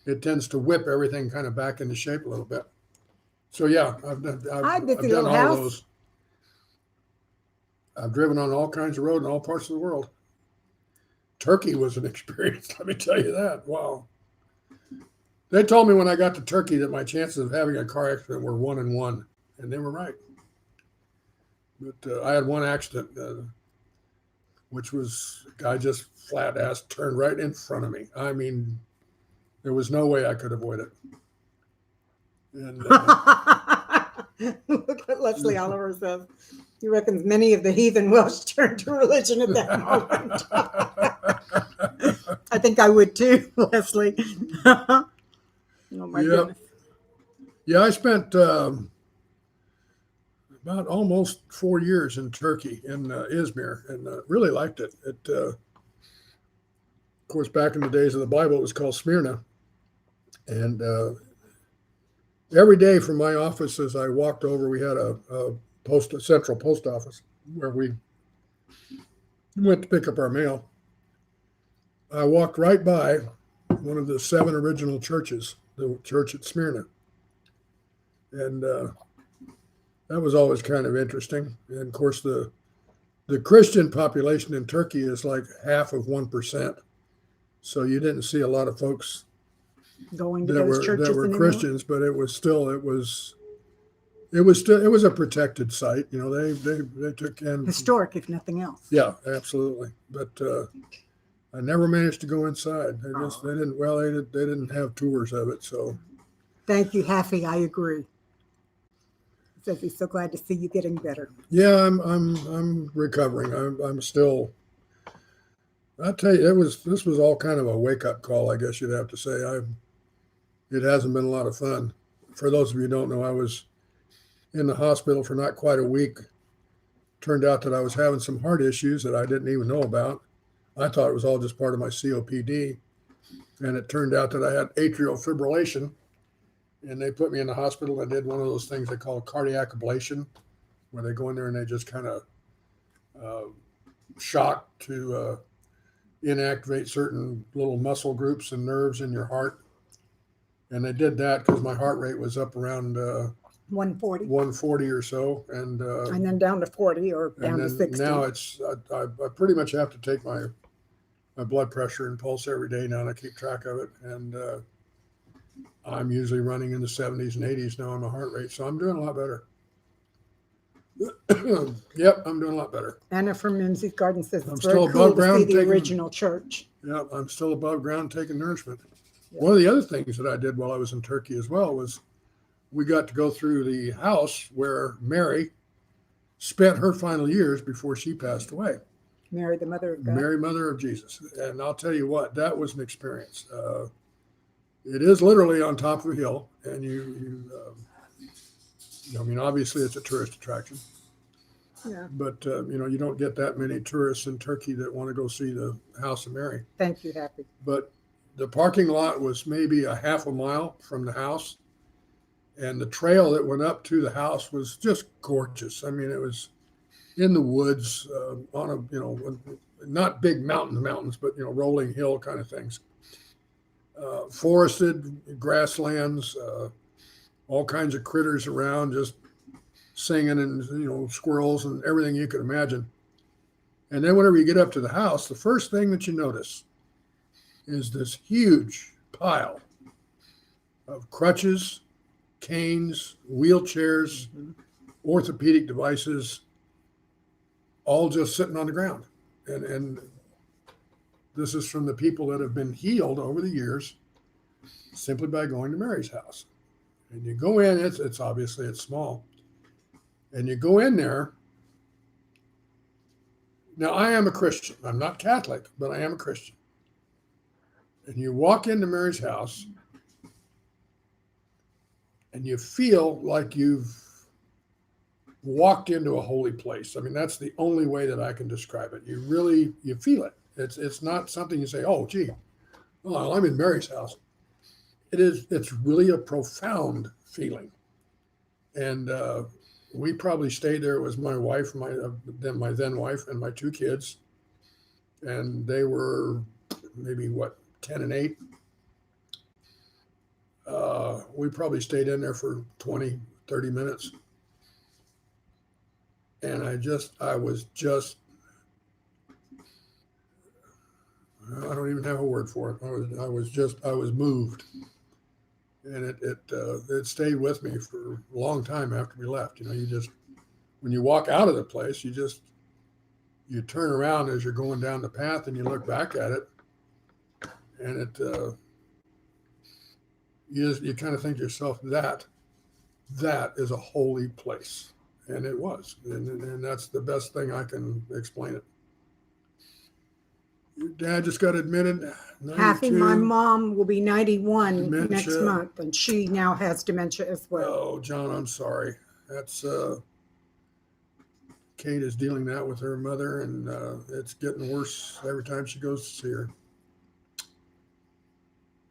it tends to whip everything kind of back into shape a little bit. So yeah, I've done Little all House. of those. I've driven on all kinds of road in all parts of the world. Turkey was an experience, let me tell you that. Wow. They told me when I got to Turkey that my chances of having a car accident were 1 in 1, and they were right. But I had one accident, which was a guy just flat ass turned right in front of me. I mean, there was no way I could avoid it. And Look what Leslie Oliver says. He reckons many of the heathen Welsh turned to religion at that moment. I think I would too, Leslie. Oh my Yep. goodness. Yeah, I spent about almost 4 years in Turkey, in Izmir, and really liked it. Of course, back in the days of the Bible, it was called Smyrna. And every day from my office, as I walked over, we had a central post office where we went to pick up our mail. I walked right by one of the 7 original churches, the church at Smyrna. And that was always kind of interesting. And of course, the Christian population in Turkey is like half of 1%. So you didn't see a lot of folks Going to those churches that were anymore? Christians, but it was a protected site. You know, they took in Historic, if nothing else. Yeah, absolutely. But I never managed to go inside. They didn't have tours of it. So Thank you, Haffy. I agree. He says he's so glad to see you getting better. yeah, I'm recovering. I'm still. I tell you, this was all kind of a wake up call, I guess you'd have to say. It hasn't been a lot of fun. For those of you who don't know, I was in the hospital for not quite a week. Turned out that I was having some heart issues that I didn't even know about. I thought it was all just part of my COPD. And it turned out that I had atrial fibrillation. And they put me in the hospital and did one of those things they call cardiac ablation, where they go in there and they just kind of shock to inactivate certain little muscle groups and nerves in your heart. And they did that because my heart rate was up around 140 or so. And then down to 40 or down to 60. Now I pretty much have to take my blood pressure and pulse every day now, and I keep track of it. And I'm usually running in the 70s and 80s now on my heart rate. So I'm doing a lot better. Yep, I'm doing a lot better. Anna from Mimsy's Garden says I'm it's still very cool above to see ground the taking- original church. Yeah, I'm still above ground taking nourishment. Yeah. One of the other things that I did while I was in Turkey as well was we got to go through the house where Mary spent her final years before she passed away. Mary, the mother of God. Mary, mother of Jesus. And I'll tell you what, that was an experience. It is literally on top of a hill, and I mean, obviously it's a tourist attraction, Yeah. but you don't get that many tourists in Turkey that want to go see the House of Mary. Thank you, Happy. But the parking lot was maybe a half a mile from the house, and the trail that went up to the house was just gorgeous. I mean, it was in the woods on a not big mountains, but rolling hill kind of things. Forested grasslands, all kinds of critters around, just singing, and squirrels and everything you could imagine. And then whenever you get up to the house, the first thing that you notice is this huge pile of crutches, canes, wheelchairs, orthopedic devices, all just sitting on the ground. And this is from the people that have been healed over the years simply by going to Mary's house. And you go in, it's obviously it's small. And you go in there. Now, I am a Christian. I'm not Catholic, but I am a Christian. And you walk into Mary's house and you feel like you've walked into a holy place. I mean, that's the only way that I can describe it. You feel it. It's not something you say, oh, gee, well, I'm in Mary's house. It's really a profound feeling. And we probably stayed there. It was my wife, my then wife, and my 2 kids. And they were maybe 10 and 8. We probably stayed in there for 20, 30 minutes. And I don't even have a word for it. I was moved. And it stayed with me for a long time after we left. You just when you walk out of the place, you turn around as you're going down the path and you look back at it, and you kind of think to yourself that is a holy place, and it was, and that's the best thing I can explain it. Your dad just got admitted. Kathy, 92. my mom will be 91 next Dementia. month, and she now has dementia as well. Oh, John, I'm sorry. That's Kate is dealing that with her mother, and it's getting worse every time she goes to see her.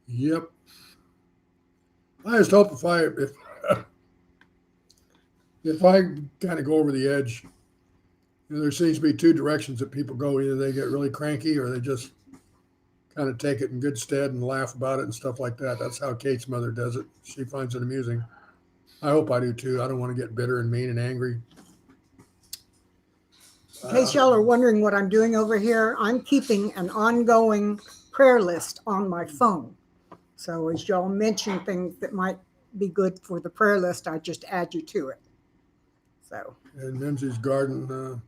Yep. I just hope if I kind of go over the edge, there seems to be two directions that people go. Either they get really cranky or they just kind of take it in good stead and laugh about it and stuff like that. That's how Kate's mother does it. She finds it amusing. I hope I do too. I don't want to get bitter and mean and angry. In case y'all are wondering what I'm doing over here, I'm keeping an ongoing prayer list on my phone. So as y'all mention things that might be good for the prayer list, I just add you to it. So. And Lindsay's garden,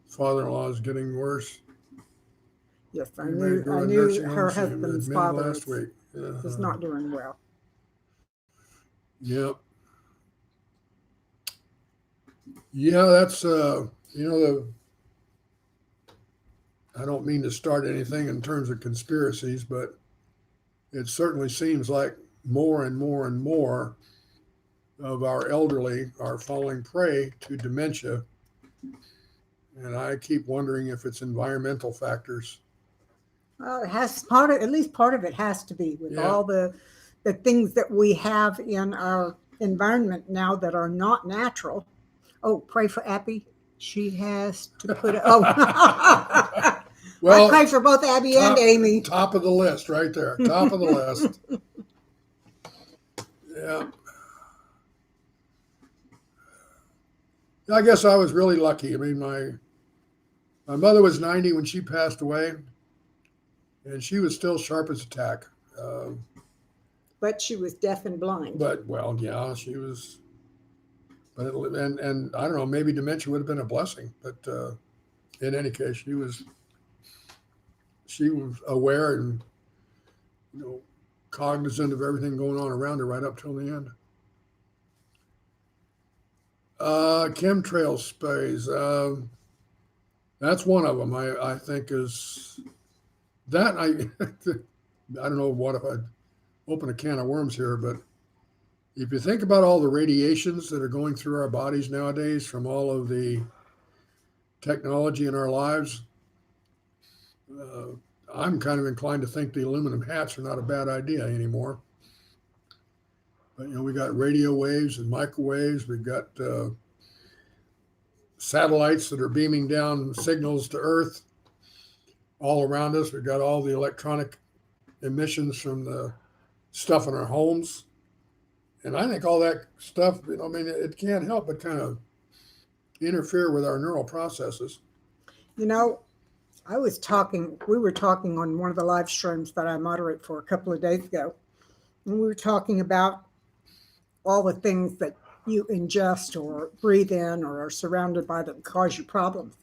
father-in-law is getting worse. Yes, I He knew, made her to I a knew nursing home. her She husband's admitted father last week. is not doing well. Yep. Yeah, that's I don't mean to start anything in terms of conspiracies, but it certainly seems like more and more and more of our elderly are falling prey to dementia. And I keep wondering if it's environmental factors. Well, it has at least part of it has to be with Yeah. all the things that we have in our environment now that are not natural. Oh, pray for Abby. She has to put it. Oh, Well, I pray for both Abby and Amy. Top of the list right there. Top of the list. Yeah. I guess I was really lucky. I mean, my mother was 90 when she passed away, and she was still sharp as a tack. But she was deaf and blind. But well, yeah, she was. But and I don't know, maybe dementia would have been a blessing. But in any case, she was aware and cognizant of everything going on around her right up till the end. Chemtrail sprays. That's one of them. I think is that I don't know what if I open a can of worms here, but if you think about all the radiations that are going through our bodies nowadays from all of the technology in our lives, I'm kind of inclined to think the aluminum hats are not a bad idea anymore. But we got radio waves and microwaves. We've got satellites that are beaming down signals to Earth all around us. We've got all the electronic emissions from the stuff in our homes. And I think all that stuff, it can't help but kind of interfere with our neural processes. We were talking on one of the live streams that I moderate for a couple of days ago. And we were talking about all the things that you ingest or breathe in or are surrounded by that cause you problems.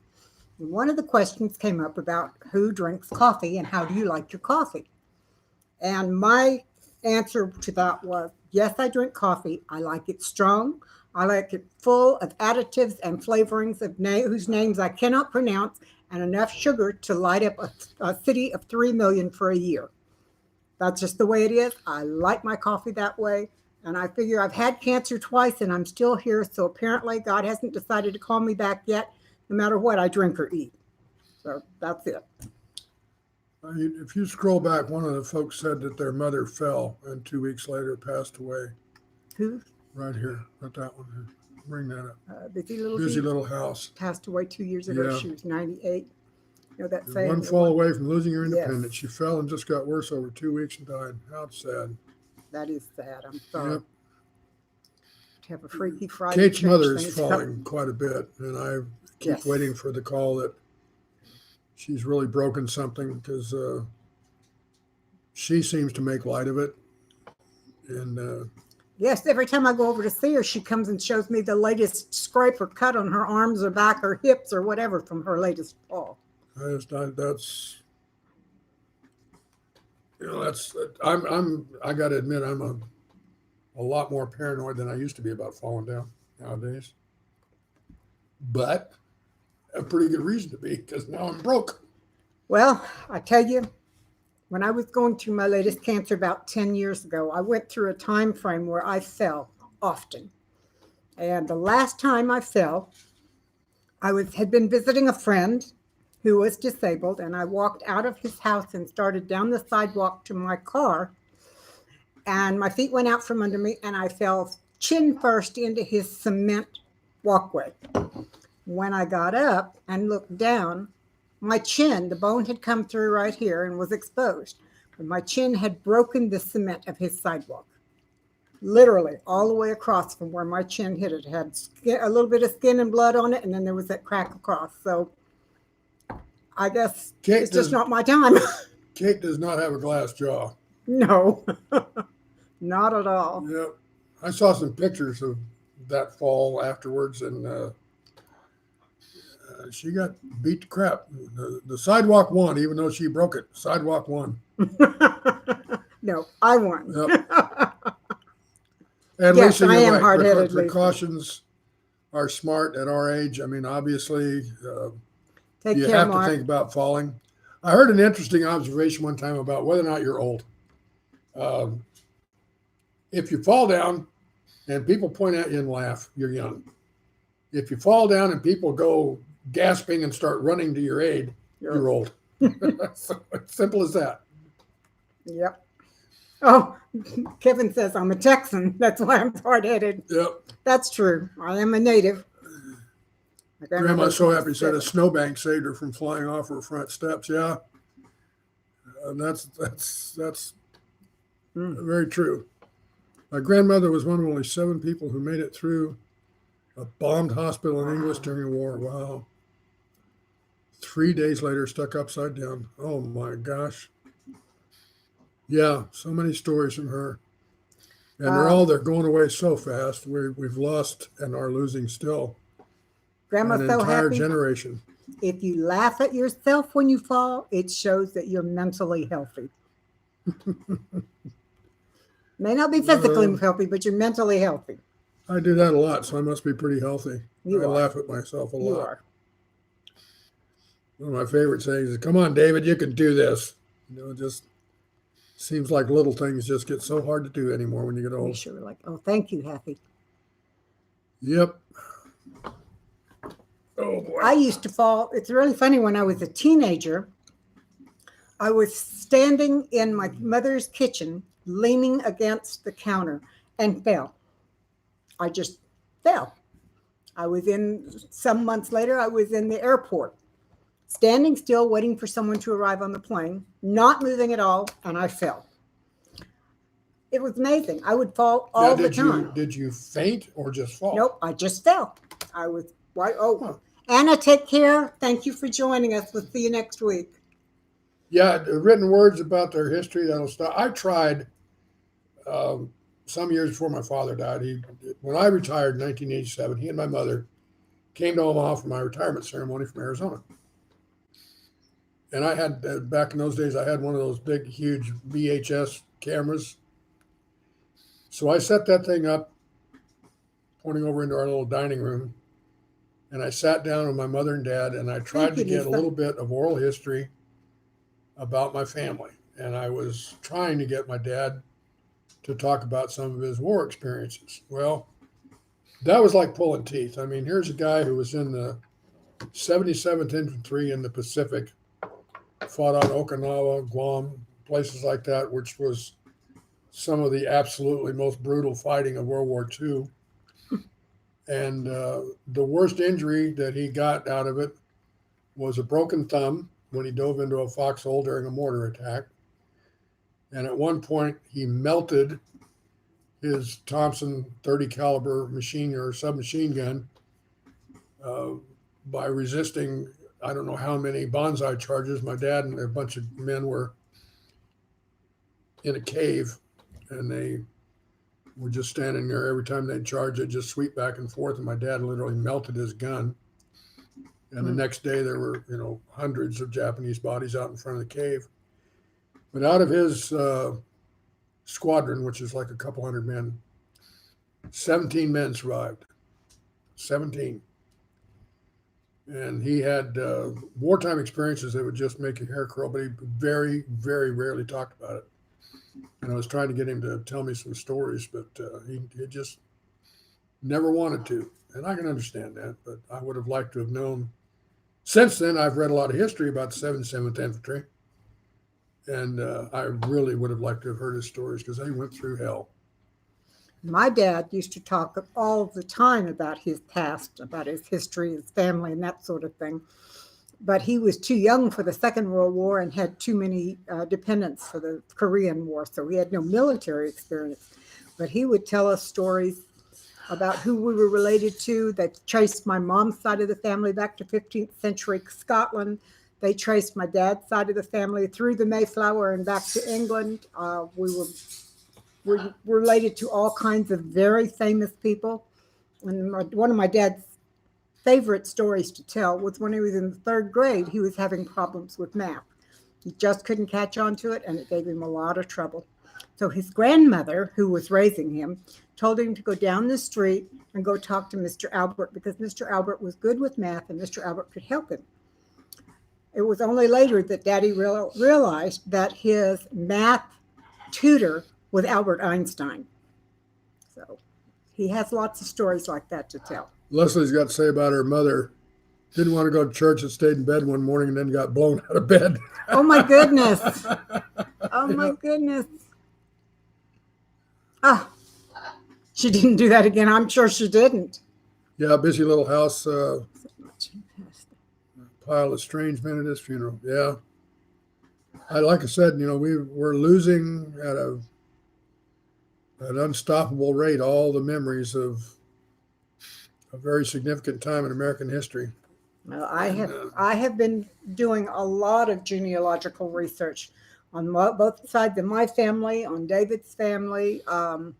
And one of the questions came up about who drinks coffee and how do you like your coffee? And my answer to that was, yes, I drink coffee. I like it strong. I like it full of additives and flavorings whose names I cannot pronounce, and enough sugar to light up a city of 3 million for a year. That's just the way it is. I like my coffee that way. And I figure I've had cancer twice and I'm still here. So apparently God hasn't decided to call me back yet, no matter what I drink or eat. So that's it. If you scroll back, one of the folks said that their mother fell and 2 weeks later passed away. Who? Right here. Put that one here. Bring that up. Busy Little House. Passed away 2 years ago. Yeah. She was 98. That saying. One fall away from losing her independence. Yes. She fell and just got worse over 2 weeks and died. How sad. That is sad. I'm sorry. Yep. To have a Freaky Friday. Kate's change mother is things falling quite a bit, and I keep Yes. waiting for the call that she's really broken something, because she seems to make light of it, and Yes, every time I go over to see her, she comes and shows me the latest scrape or cut on her arms or back or hips or whatever from her latest fall. That's that's I got to admit I'm a lot more paranoid than I used to be about falling down nowadays. But a pretty good reason to be, because now I'm broke. Well, I tell you, when I was going through my latest cancer about 10 years ago, I went through a time frame where I fell often. And the last time I fell, had been visiting a friend who was disabled, and I walked out of his house and started down the sidewalk to my car, and my feet went out from under me, and I fell chin first into his cement walkway. When I got up and looked down, my chin, the bone had come through right here and was exposed. But my chin had broken the cement of his sidewalk. Literally all the way across from where my chin hit it. It had a little bit of skin and blood on it, and then there was that crack across. So I guess it's just not my time. Kate does not have a glass jaw. No, not at all. Yep. I saw some pictures of that fall afterwards, and she got beat to crap. The sidewalk won, even though she broke it. Sidewalk won. No, I won. Yep. And yes, Lisa, I am right. hard-headed. Precautions are smart at our age. I mean, obviously, Take you care, have Mark. to think about falling. I heard an interesting observation one time about whether or not you're old. If you fall down and people point at you and laugh, you're young. If you fall down and people go gasping and start running to your aid, you're old. So, simple as that. Yep. Oh, Kevin says I'm a Texan. That's why I'm hard-headed. Yep. That's true. I am a native. Grandma's so happy said a snowbank saved her from flying off her front steps. Yeah. And that's very true. My grandmother was one of only 7 people who made it through a bombed hospital in England during the war. Wow. 3 days later, stuck upside down. Oh my gosh. Yeah, so many stories from her. And they're going away so fast. We've lost and are losing still Grandma's an so entire happy. generation. If you laugh at yourself when you fall, it shows that you're mentally healthy. May not be physically healthy, but you're mentally healthy. I do that a lot, so I must be pretty healthy. I laugh at myself a lot. You are. One of my favorite sayings is, "Come on, David, you can do this." It just seems like little things just get so hard to do anymore when you get You old. sure like, oh, thank you, Happy. Yep. Oh boy. I used to fall. It's really funny. When I was a teenager, I was standing in my mother's kitchen, leaning against the counter, and fell. I just fell. Some months later, I was in the airport, standing still, waiting for someone to arrive on the plane, not moving at all, and I fell. It was amazing. I would fall all the time. Did you faint or just fall? Nope, I just fell. I was right. Oh, Anna, take care. Thank you for joining us. We'll see you next week. Yeah, written words about their history, that'll stop. I tried some years before my father died. When I retired in 1987, he and my mother came to Omaha for my retirement ceremony from Arizona. And I had, back in those days, I had one of those big, huge VHS cameras. So I set that thing up, pointing over into our little dining room. And I sat down with my mother and dad, and I tried to get a little bit of oral history about my family. And I was trying to get my dad to talk about some of his war experiences. Well, that was like pulling teeth. I mean, here's a guy who was in the 77th Infantry in the Pacific, fought on Okinawa, Guam, places like that, which was some of the absolutely most brutal fighting of World War II. And the worst injury that he got out of it was a broken thumb when he dove into a foxhole during a mortar attack. And at one point, he melted his Thompson 30 caliber machine or submachine gun by resisting, I don't know how many banzai charges. My dad and a bunch of men were in a cave, and they were just standing there. Every time they'd charge, they'd just sweep back and forth, and my dad literally melted his gun. And the next day, there were, hundreds of Japanese bodies out in front of the cave. But out of his squadron, which is like a couple hundred men, 17 men survived. 17. And he had wartime experiences that would just make your hair curl, but he very, very rarely talked about it. And I was trying to get him to tell me some stories, but he just never wanted to. And I can understand that, but I would have liked to have known. Since then, I've read a lot of history about the 77th Infantry, and I really would have liked to have heard his stories because they went through hell. My dad used to talk all the time about his past, about his history, his family, and that sort of thing. But he was too young for the Second World War and had too many dependents for the Korean War, so he had no military experience. But he would tell us stories about who we were related to. They traced my mom's side of the family back to 15th century Scotland. They traced my dad's side of the family through the Mayflower and back to England. We're related to all kinds of very famous people. And one of my dad's favorite stories to tell was when he was in the third grade, he was having problems with math. He just couldn't catch on to it, and it gave him a lot of trouble. So his grandmother, who was raising him, told him to go down the street and go talk to Mr. Albert because Mr. Albert was good with math and Mr. Albert could help him. It was only later that Daddy realized that his math tutor was Albert Einstein. So he has lots of stories like that to tell. Leslie's got to say about her mother, didn't want to go to church and stayed in bed one morning and then got blown out of bed. Oh my goodness. Oh my goodness. Ah, she didn't do that again. I'm sure she didn't. Yeah, busy little house. Pile of strange men at his funeral. Yeah. Like I said, we're losing at an unstoppable rate all the memories of a very significant time in American history. Well, I have been doing a lot of genealogical research on both sides of my family, on David's family, on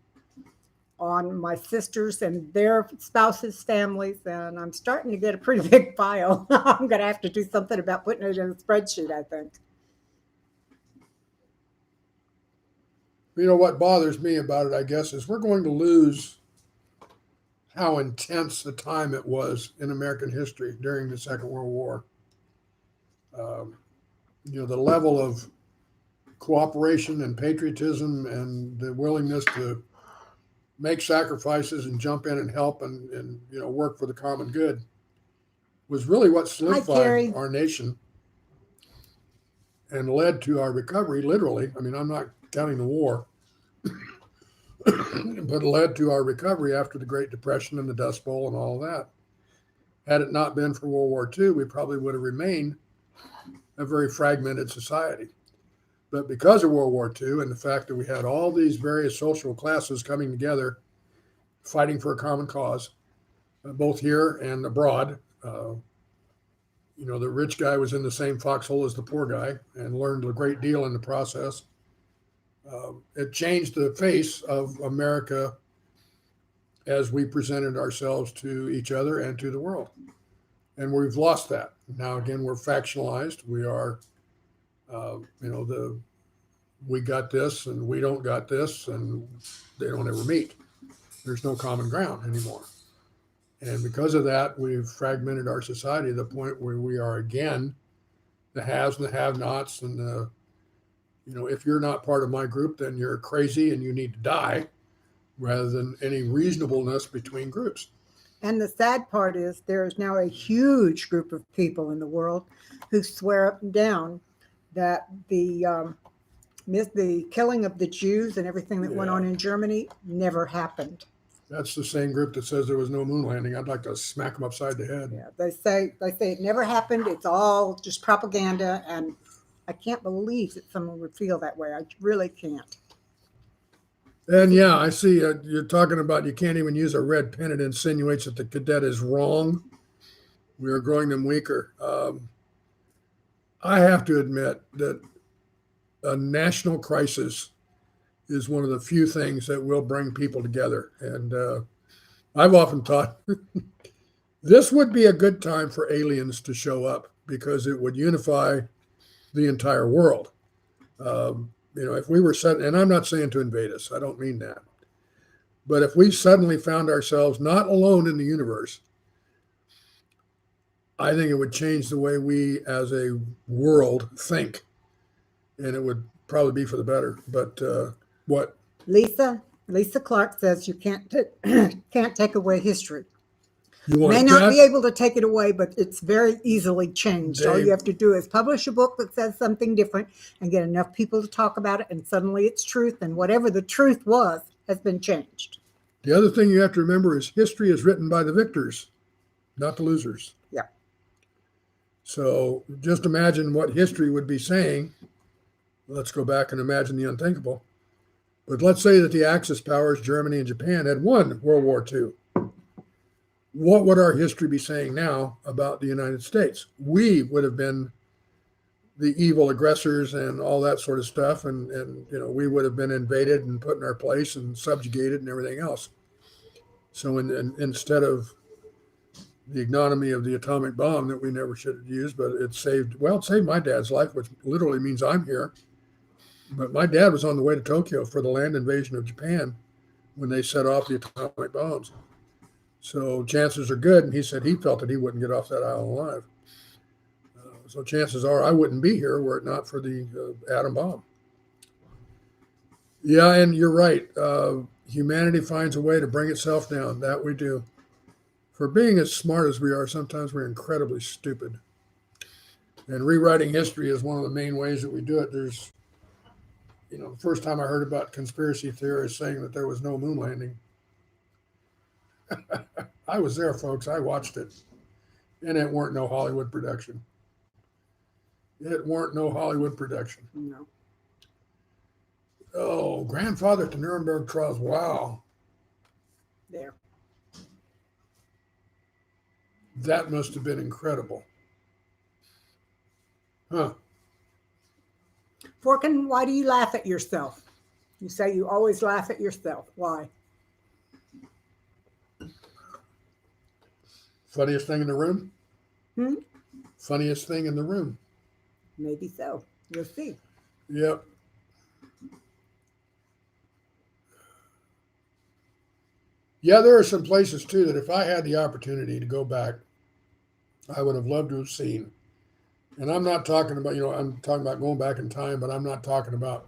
my sisters and their spouses' families, and I'm starting to get a pretty big file. I'm going to have to do something about putting it in a spreadsheet, I think. What bothers me about it, I guess, is we're going to lose how intense the time it was in American history during the Second World War. The level of cooperation and patriotism and the willingness to make sacrifices and jump in and help and work for the common good was really what solidified our nation and led to our recovery, literally. I mean, I'm not counting the war, but led to our recovery after the Great Depression and the Dust Bowl and all of that. Had it not been for World War II, we probably would have remained a very fragmented society. But because of World War II and the fact that we had all these various social classes coming together, fighting for a common cause, both here and abroad, the rich guy was in the same foxhole as the poor guy and learned a great deal in the process. It changed the face of America as we presented ourselves to each other and to the world. And we've lost that. Now, again, we're factionalized. We are, we got this and we don't got this, and they don't ever meet. There's no common ground anymore. And because of that, we've fragmented our society to the point where we are, again, the haves and the have-nots. And, if you're not part of my group, then you're crazy and you need to die, rather than any reasonableness between groups. And the sad part is there is now a huge group of people in the world who swear up and down that the killing of the Jews and everything that went on in Germany never happened. That's the same group that says there was no moon landing. I'd like to smack them upside the head. Yeah, they say it never happened. It's all just propaganda, and I can't believe that someone would feel that way. I really can't. And yeah, I see you're talking about you can't even use a red pen. It insinuates that the cadet is wrong. We are growing them weaker. I have to admit that a national crisis is one of the few things that will bring people together. And I've often thought this would be a good time for aliens to show up because it would unify the entire world. If we were sudden, and I'm not saying to invade us, I don't mean that. But if we suddenly found ourselves not alone in the universe, I think it would change the way we as a world think. And it would probably be for the better. But what? Lisa Clark says you can't take away history. You May want not that? be able to take it away, but it's very easily changed. All Dave. you have to do is publish a book that says something different and get enough people to talk about it, and suddenly it's truth, and whatever the truth was has been changed. The other thing you have to remember is history is written by the victors, not the losers. Yeah. So just imagine what history would be saying. Let's go back and imagine the unthinkable. But let's say that the Axis powers, Germany and Japan, had won World War II. What would our history be saying now about the United States? We would have been the evil aggressors and all that sort of stuff. And we would have been invaded and put in our place and subjugated and everything else. So instead of the ignominy of the atomic bomb that we never should have used, but it saved my dad's life, which literally means I'm here. But my dad was on the way to Tokyo for the land invasion of Japan when they set off the atomic bombs. So chances are good, and he said he felt that he wouldn't get off that island alive. So chances are I wouldn't be here were it not for the atom bomb. Yeah, and you're right. Humanity finds a way to bring itself down. That we do. For being as smart as we are, sometimes we're incredibly stupid. And rewriting history is one of the main ways that we do it. There's, the first time I heard about conspiracy theorists saying that there was no moon landing, I was there, folks. I watched it. And it weren't no Hollywood production. No. Oh, grandfather to Nuremberg trials. Wow. There. That must have been incredible. Huh. Forkin, why do you laugh at yourself? You say you always laugh at yourself. Why? Funniest thing in the room? Hmm? Funniest thing in the room. Maybe so. You'll see. Yep. Yeah, there are some places too that if I had the opportunity to go back, I would have loved to have seen. And I'm not talking about, I'm talking about going back in time, but I'm not talking about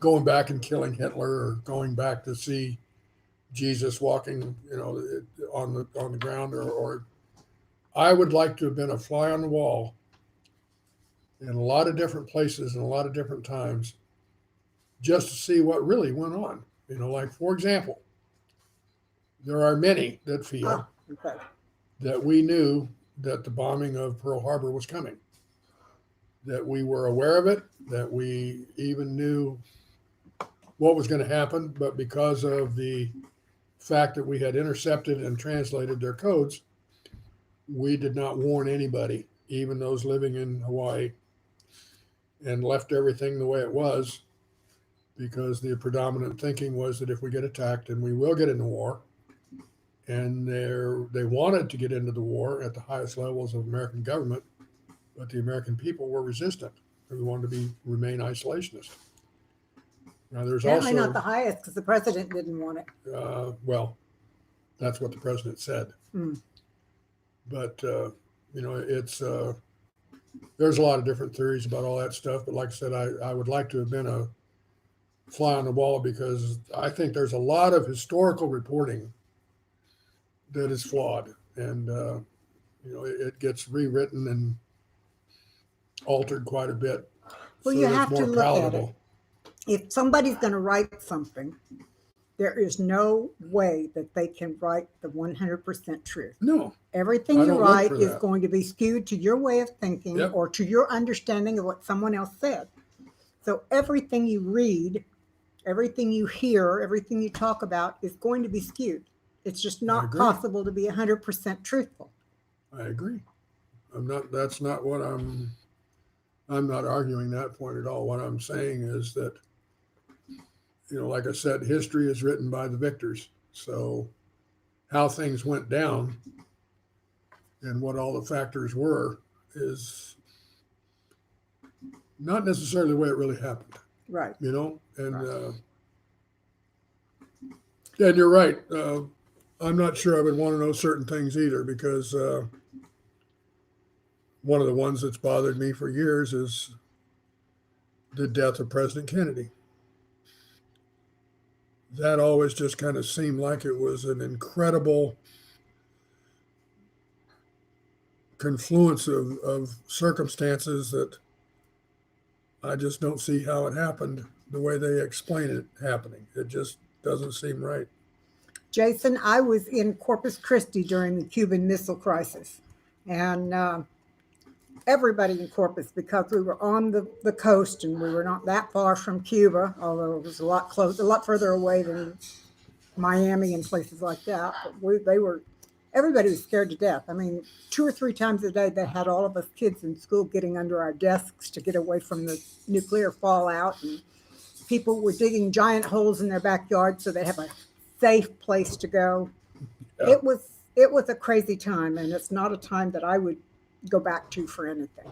going back and killing Hitler or going back to see Jesus walking, on the ground, or I would like to have been a fly on the wall in a lot of different places and a lot of different times just to see what really went on. Like, for example, there are many that feel Okay. that we knew that the bombing of Pearl Harbor was coming, that we were aware of it, that we even knew what was going to happen, but because of the fact that we had intercepted and translated their codes, we did not warn anybody, even those living in Hawaii, and left everything the way it was because the predominant thinking was that if we get attacked, and we will get into war, and they wanted to get into the war at the highest levels of American government, but the American people were resistant. We wanted to remain isolationist. Now, there's Apparently also not the highest because the president didn't want it. well, that's what the president said. Mm. But it's there's a lot of different theories about all that stuff. But like I said, I would like to have been a fly on the wall because I think there's a lot of historical reporting that is flawed, and it gets rewritten and altered quite a bit. Well, so you that have it's to more look palatable. at it. If somebody's going to write something, there is no way that they can write the 100% truth. No, Everything I you don't look write for is that. going to be skewed to your way of thinking Yep. or to your understanding of what someone else said. So everything you read, everything you hear, everything you talk about is going to be skewed. It's just not agree. possible to be 100% truthful. I agree. That's not what I'm not arguing that point at all. What I'm saying is that like I said, history is written by the victors. So how things went down and what all the factors were is not necessarily the way it really happened, Right. And you're right. I'm not sure I would want to know certain things either, because one of the ones that's bothered me for years is the death of President Kennedy. That always just kind of seemed like it was an incredible confluence of circumstances that I just don't see how it happened the way they explain it happening. It just doesn't seem right. Jason, I was in Corpus Christi during the Cuban Missile Crisis, and everybody in Corpus, because we were on the coast and we were not that far from Cuba, although it was a lot further away than Miami and places like that. But everybody was scared to death. I mean, 2 or 3 times a day, they had all of us kids in school getting under our desks to get away from the nuclear fallout, and people were digging giant holes in their backyard so they have a safe place to go. Yeah. It was a crazy time, and it's not a time that I would go back to for anything.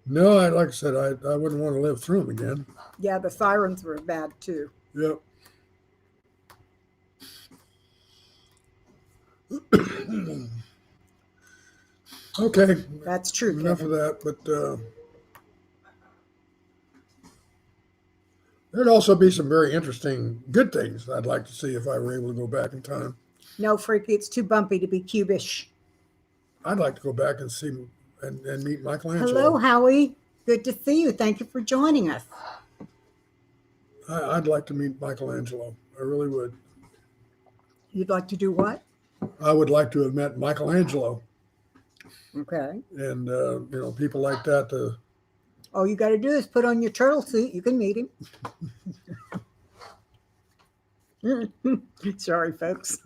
No, like I said, I wouldn't want to live through them again. Yeah, the sirens were bad too. Yep. Okay. That's true. Enough Kevin. of that, but there'd also be some very interesting good things I'd like to see if I were able to go back in time. No, Freaky, it's too bumpy to be Cubish. I'd like to go back and see and meet Michelangelo. Hello, Howie. Good to see you. Thank you for joining us. I'd like to meet Michelangelo. I really would. You'd like to do what? I would like to have met Michelangelo. Okay. And, people like that. All you got to do is put on your turtle suit. You can meet him. Sorry, folks.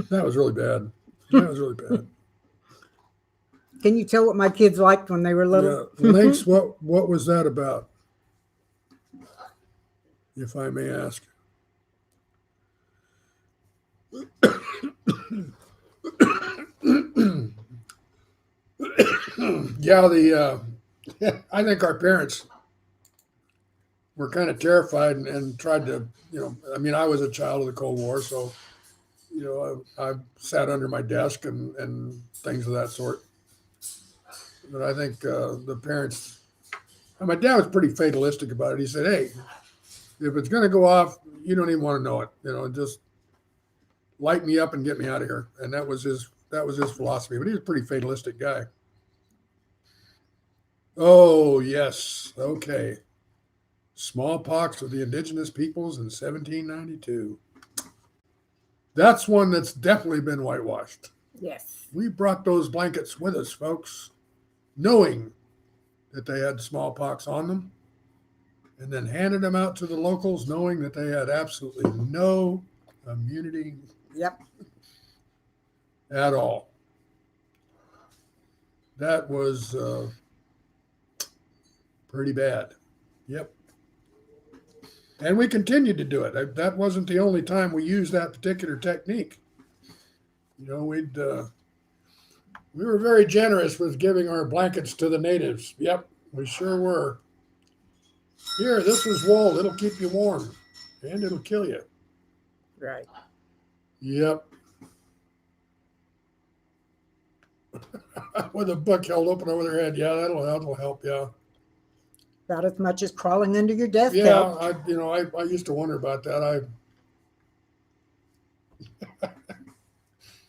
That was really bad. That was really bad. Can you tell what my kids liked when they were little? Yeah. Lynx, what was that about? If I may ask. Yeah, I think our parents were kind of terrified and tried to, I was a child of the Cold War, so, I sat under my desk and things of that sort. But I think the parents, my dad was pretty fatalistic about it. He said, hey, if it's going to go off, you don't even want to know it. Just light me up and get me out of here. And that was his philosophy. But he was a pretty fatalistic guy. Oh, yes. Okay. Smallpox of the indigenous peoples in 1792. That's one that's definitely been whitewashed. Yes. We brought those blankets with us, folks, knowing that they had smallpox on them, and then handed them out to the locals, knowing that they had absolutely no immunity. Yep. At all. That was pretty bad. Yep. And we continued to do it. That wasn't the only time we used that particular technique. We were very generous with giving our blankets to the natives. Yep, we sure were. Here, this is wool. It'll keep you warm, and it'll kill you. Right. Yep. With a book held open over their head. Yeah, that'll help. Yeah. About as much as crawling under your desk. Yeah, helped. I used to wonder about that.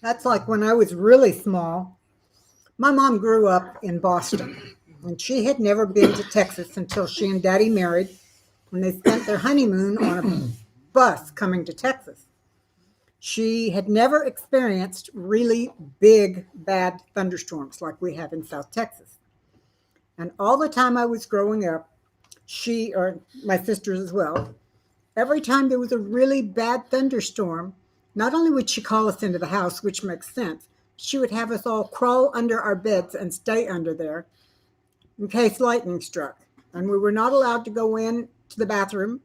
That's like when I was really small. My mom grew up in Boston, and she had never been to Texas until she and Daddy married, when they spent their honeymoon on a bus coming to Texas. She had never experienced really big, bad thunderstorms like we have in South Texas. And all the time I was growing up, she, or my sisters as well, every time there was a really bad thunderstorm, not only would she call us into the house, which makes sense, she would have us all crawl under our beds and stay under there in case lightning struck. And we were not allowed to go in to the bathroom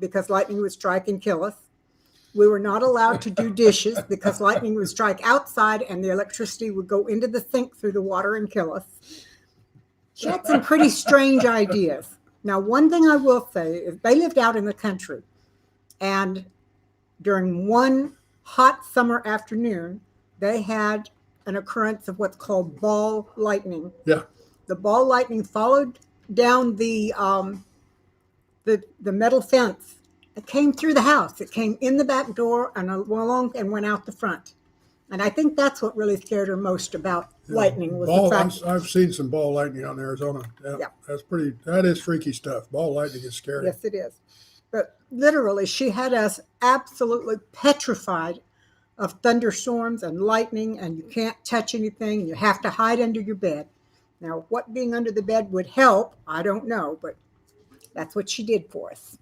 because lightning would strike and kill us. We were not allowed to do dishes because lightning would strike outside and the electricity would go into the sink through the water and kill us. She had some pretty strange ideas. Now, one thing I will say is they lived out in the country, and during one hot summer afternoon, they had an occurrence of what's called ball lightning. Yeah. The ball lightning followed down the metal fence. It came through the house. It came in the back door and along and went out the front. And I think that's what really scared her most about lightning was Ball, the fact. I've seen some ball lightning out in Arizona. Yeah. That is freaky stuff. Ball lightning is scary. Yes, it is. But literally, she had us absolutely petrified of thunderstorms and lightning, and you can't touch anything. You have to hide under your bed. Now, what being under the bed would help, I don't know, but that's what she did for us.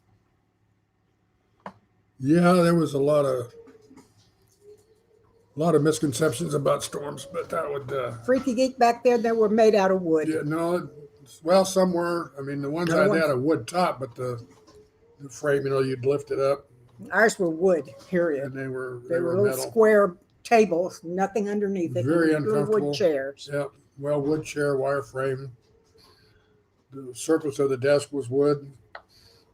Yeah, there was a lot of misconceptions about storms, but that would Freaky Geek back there, they were made out of wood. yeah, no, well, some were. I mean, the ones I had a wood top, but the frame, you'd lift it up, Ours were wood, period. and they were Little metal. square tables, nothing underneath it. Very little uncomfortable. wood chairs. Yeah, well, wood chair, wire frame. The surface of the desk was wood,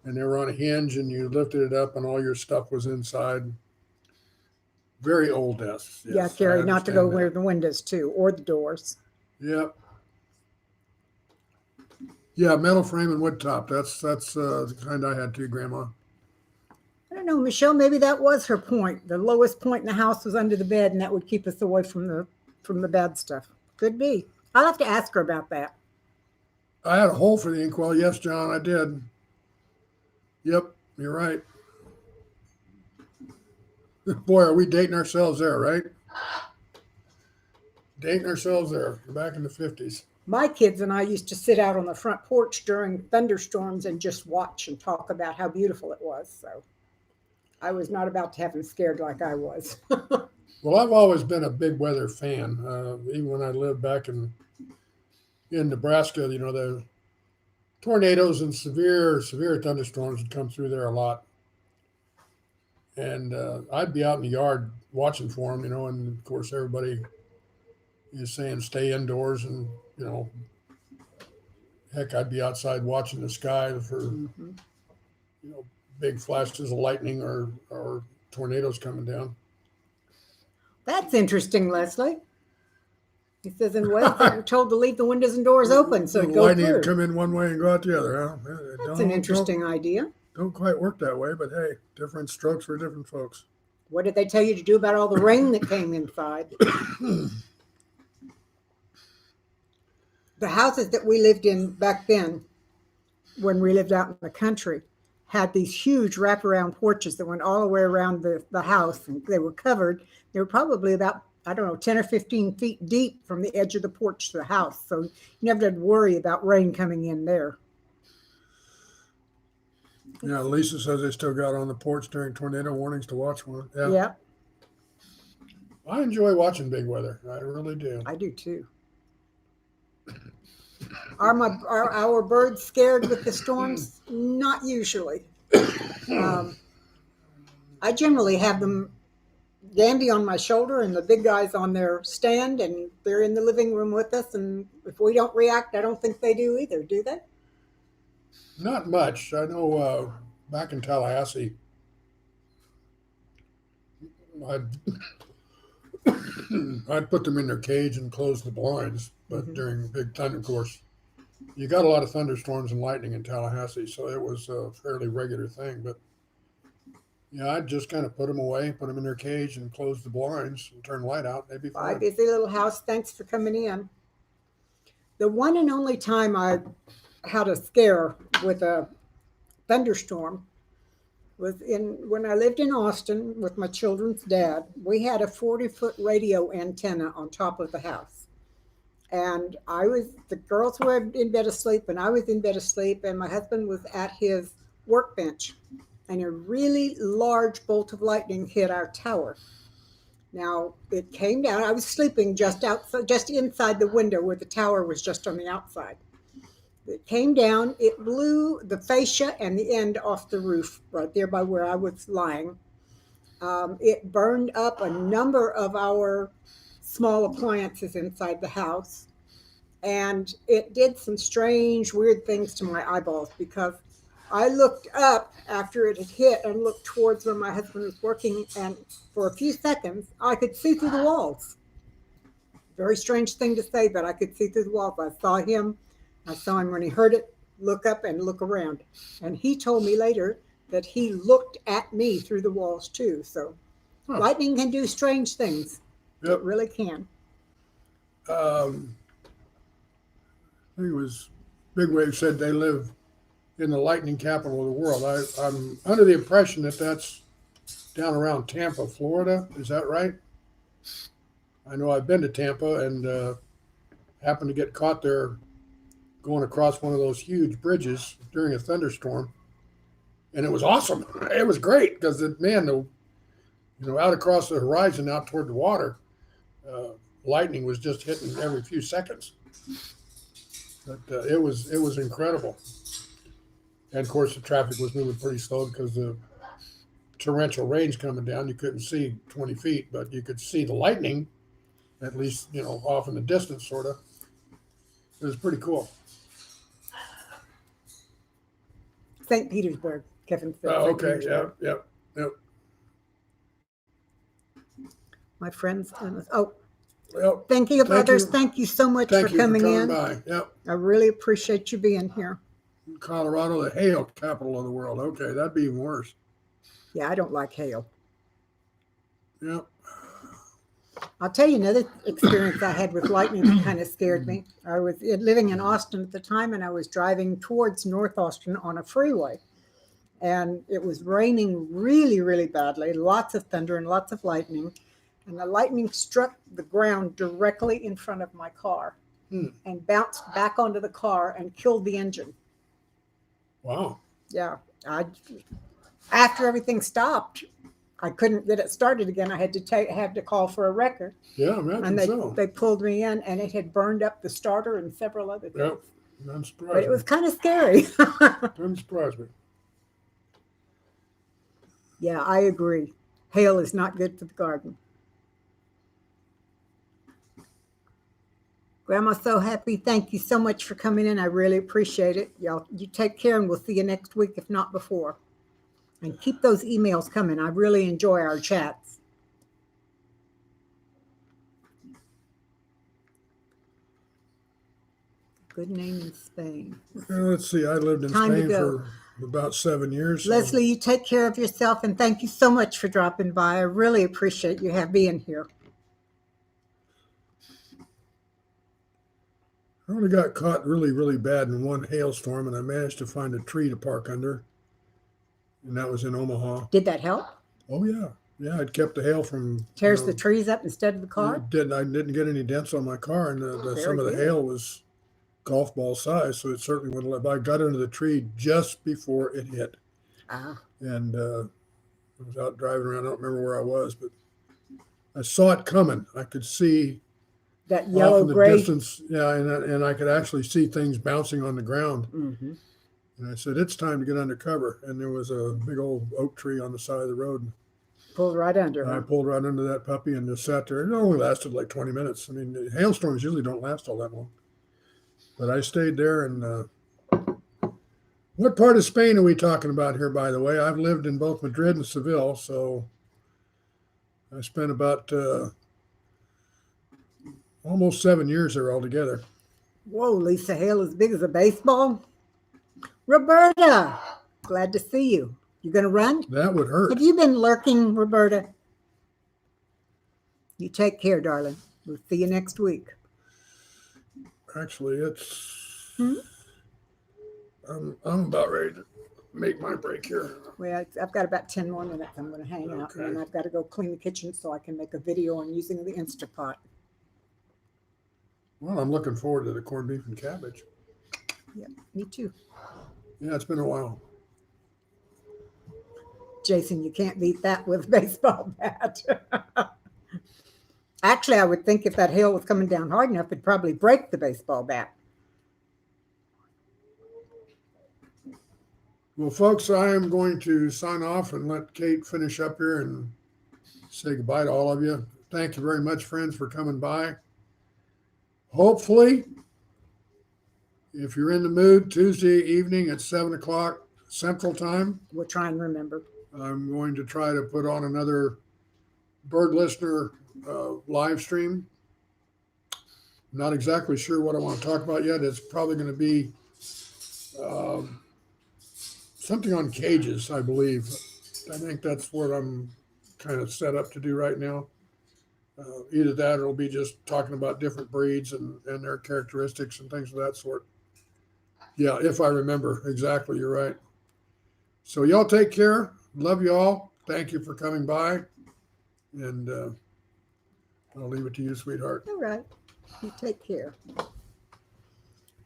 and they were on a hinge, and you lifted it up, and all your stuff was inside. Very old desks. Yes, Yeah, Carrie, I not to go understand where the windows too, or the doors. that. Yep. Yeah, metal frame and wood top. That's the kind I had too, Grandma. I don't know, Michelle, maybe that was her point. The lowest point in the house was under the bed, and that would keep us away from the bad stuff. Could be. I'll have to ask her about that. I had a hole for the inkwell. Yes, John, I did. Yep, you're right. Boy, are we dating ourselves there, right? Dating ourselves there. We're back in the 50s. My kids and I used to sit out on the front porch during thunderstorms and just watch and talk about how beautiful it was. So I was not about to have them scared like I was. Well, I've always been a big weather fan. Even when I lived back in Nebraska, the tornadoes and severe thunderstorms would come through there a lot. And I'd be out in the yard watching for them, and of course everybody is saying stay indoors, and heck, I'd be outside watching the sky for big flashes of lightning or tornadoes coming down. That's interesting, Leslie. He says in Wales they're told to leave the windows and doors open so it goes Lightning through. would come in one way and go out the other. Huh? That's an interesting idea. Don't quite work that way, but hey, different strokes for different folks. What did they tell you to do about all the rain that came inside? The houses that we lived in back then, when we lived out in the country, had these huge wraparound porches that went all the way around the house, and they were covered. They were probably about, 10 or 15 feet deep from the edge of the porch to the house. So you never had to worry about rain coming in there. Yeah, Lisa says they still got on the porch during tornado warnings to watch one. Yeah. Yeah, I enjoy watching big weather. I really do. I do too. Are our birds scared with the storms? Not usually. I generally have them Dandy on my shoulder and the big guys on their stand, and they're in the living room with us. And if we don't react, I don't think they do either, do they? Not much. I know back in Tallahassee, I'd put them in their cage and close the blinds, but during big thunder, of course, you got a lot of thunderstorms and lightning in Tallahassee, so it was a fairly regular thing. But yeah, I'd just kind of put them away, put them in their cage, and close the blinds and turn the light out. They'd be Bye, fine. busy little house. Thanks for coming in. The one and only time I had a scare with a thunderstorm was when I lived in Austin with my children's dad. We had a 40-foot radio antenna on top of the house. And the girls were in bed asleep, and I was in bed asleep, and my husband was at his workbench. And a really large bolt of lightning hit our tower. Now, it came down. I was sleeping just inside the window where the tower was just on the outside. It came down, it blew the fascia and the end off the roof right there by where I was lying. It burned up a number of our small appliances inside the house. And it did some strange, weird things to my eyeballs because I looked up after it had hit and looked towards where my husband was working. And for a few seconds, I could see through the walls. Very strange thing to say, but I could see through the walls. I saw him when he heard it, look up and look around. And he told me later that he looked at me through the walls too. So lightning can do strange things. Yep. It really can. I think it was Big Wave said they live in the lightning capital of the world. I'm under the impression that that's down around Tampa, Florida. Is that right? I know I've been to Tampa and happened to get caught there going across one of those huge bridges during a thunderstorm. And it was awesome. It was great because, out across the horizon out toward the water, lightning was just hitting every few seconds. But it was incredible. And of course, the traffic was moving pretty slow because the torrential rain's coming down. You couldn't see 20 feet, but you could see the lightning, at least, off in the distance, sort of. It was pretty cool. St. Petersburg, Kevin said. Oh, St. okay. Petersburg. Yep. My friends. Well, thinking of others, you. thank you so much Thank for you coming for in. by. Yep. I really appreciate you being here. Colorado, the hail capital of the world. Okay, that'd be even worse. Yeah, I don't like hail. Yep. I'll tell you another experience I had with lightning that kind of scared me. I was living in Austin at the time, and I was driving towards North Austin on a freeway. And it was raining really, really badly, lots of thunder and lots of lightning. And the lightning struck the ground directly in front of my car and bounced back onto the car and killed the engine. Wow. Yeah. After everything stopped, I couldn't get it started again. I had to call for a wrecker. Yeah, imagine And so. they pulled me in, and it had burned up the starter and several other things. Yep. Doesn't surprise But it was me. kind of scary. Doesn't surprise me. Yeah, I agree. Hail is not good for the garden. Grandma's so happy. Thank you so much for coming in. I really appreciate it. Y'all, you take care, and we'll see you next week, if not before. And keep those emails coming. I really enjoy our chats. Good name in Spain. Let's see. I lived in Time to Spain go. for about 7 years. so- Leslie, you take care of yourself, and thank you so much for dropping by. I really appreciate you being here. I only got caught really, really bad in one hailstorm, and I managed to find a tree to park under. And that was in Omaha. Did that help? Oh, yeah. Yeah, it kept the hail from... Tears the trees up instead of the car? I didn't get any dents on my car, and some of the good. hail was golf ball size, so it certainly wouldn't let. I got under the tree just before it hit. Ah. And I was out driving around. I don't remember where I was, but I saw it coming. I could see That off yellow in the gray. distance, yeah, and I could actually see things bouncing on the ground. Mm-hmm. And I said, "It's time to get under cover." And there was a big old oak tree on the side of the road. Pulled right under. And I Huh? pulled right under that puppy and just sat there. It only lasted like 20 minutes. I mean, hailstorms usually don't last all that long. But I stayed there. And what part of Spain are we talking about here, by the way? I've lived in both Madrid and Seville, so I spent about almost 7 years there altogether. Whoa, Lisa, hail as big as a baseball? Roberta, glad to see you. You going to run? That would hurt. Have you been lurking, Roberta? You take care, darling. We'll see you next week. Actually, it's. I'm about ready to make my break here. Well, I've got about 10 more minutes. I'm going to hang out, and then Okay. I've got to go clean the kitchen so I can make a video on using the Instapot. Well, I'm looking forward to the corned beef and cabbage. Yeah, me too. Yeah, it's been a while. Jason, you can't beat that with a baseball bat. Actually, I would think if that hail was coming down hard enough, it'd probably break the baseball bat. Well, folks, I am going to sign off and let Kate finish up here and say goodbye to all of you. Thank you very much, friends, for coming by. Hopefully, if you're in the mood, Tuesday evening at 7 o'clock Central Time, We'll try and remember. I'm going to try to put on another Bird Listener live stream. Not exactly sure what I want to talk about yet. It's probably going to be something on cages, I believe. I think that's what I'm kind of set up to do right now. Either that or it'll be just talking about different breeds and their characteristics and things of that sort. Yeah, if I remember exactly, you're right. So y'all take care. Love you all. Thank you for coming by. And I'll leave it to you, sweetheart. All right. You take care.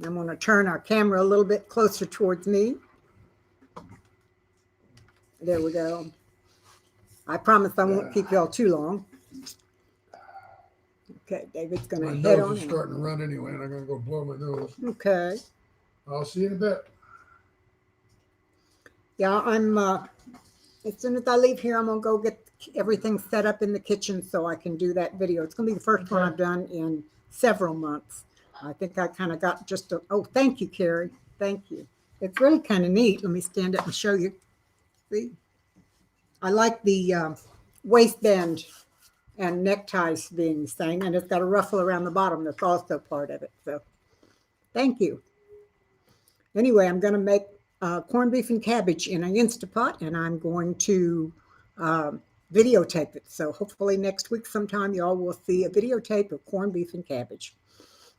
I'm going to turn our camera a little bit closer towards me. There we go. I promise I won't keep y'all too long. Okay, David's going My to head nose on is in. starting to run anyway, and I'm going to go blow my nose. Okay. I'll see you in a bit. Yeah, I'm, as soon as I leave here, I'm going to go get everything set up in the kitchen so I can do that video. It's going to be the first one Okay. I've done in several months. I think I kind of got just a, oh, thank you, Carrie. Thank you. It's really kind of neat. Let me stand up and show you. See? I like the waistband and neckties being the same, and it's got a ruffle around the bottom that's also part of it. So thank you. Anyway, I'm going to make corned beef and cabbage in an Instapot, and I'm going to videotape it. So hopefully next week sometime y'all will see a videotape of corned beef and cabbage.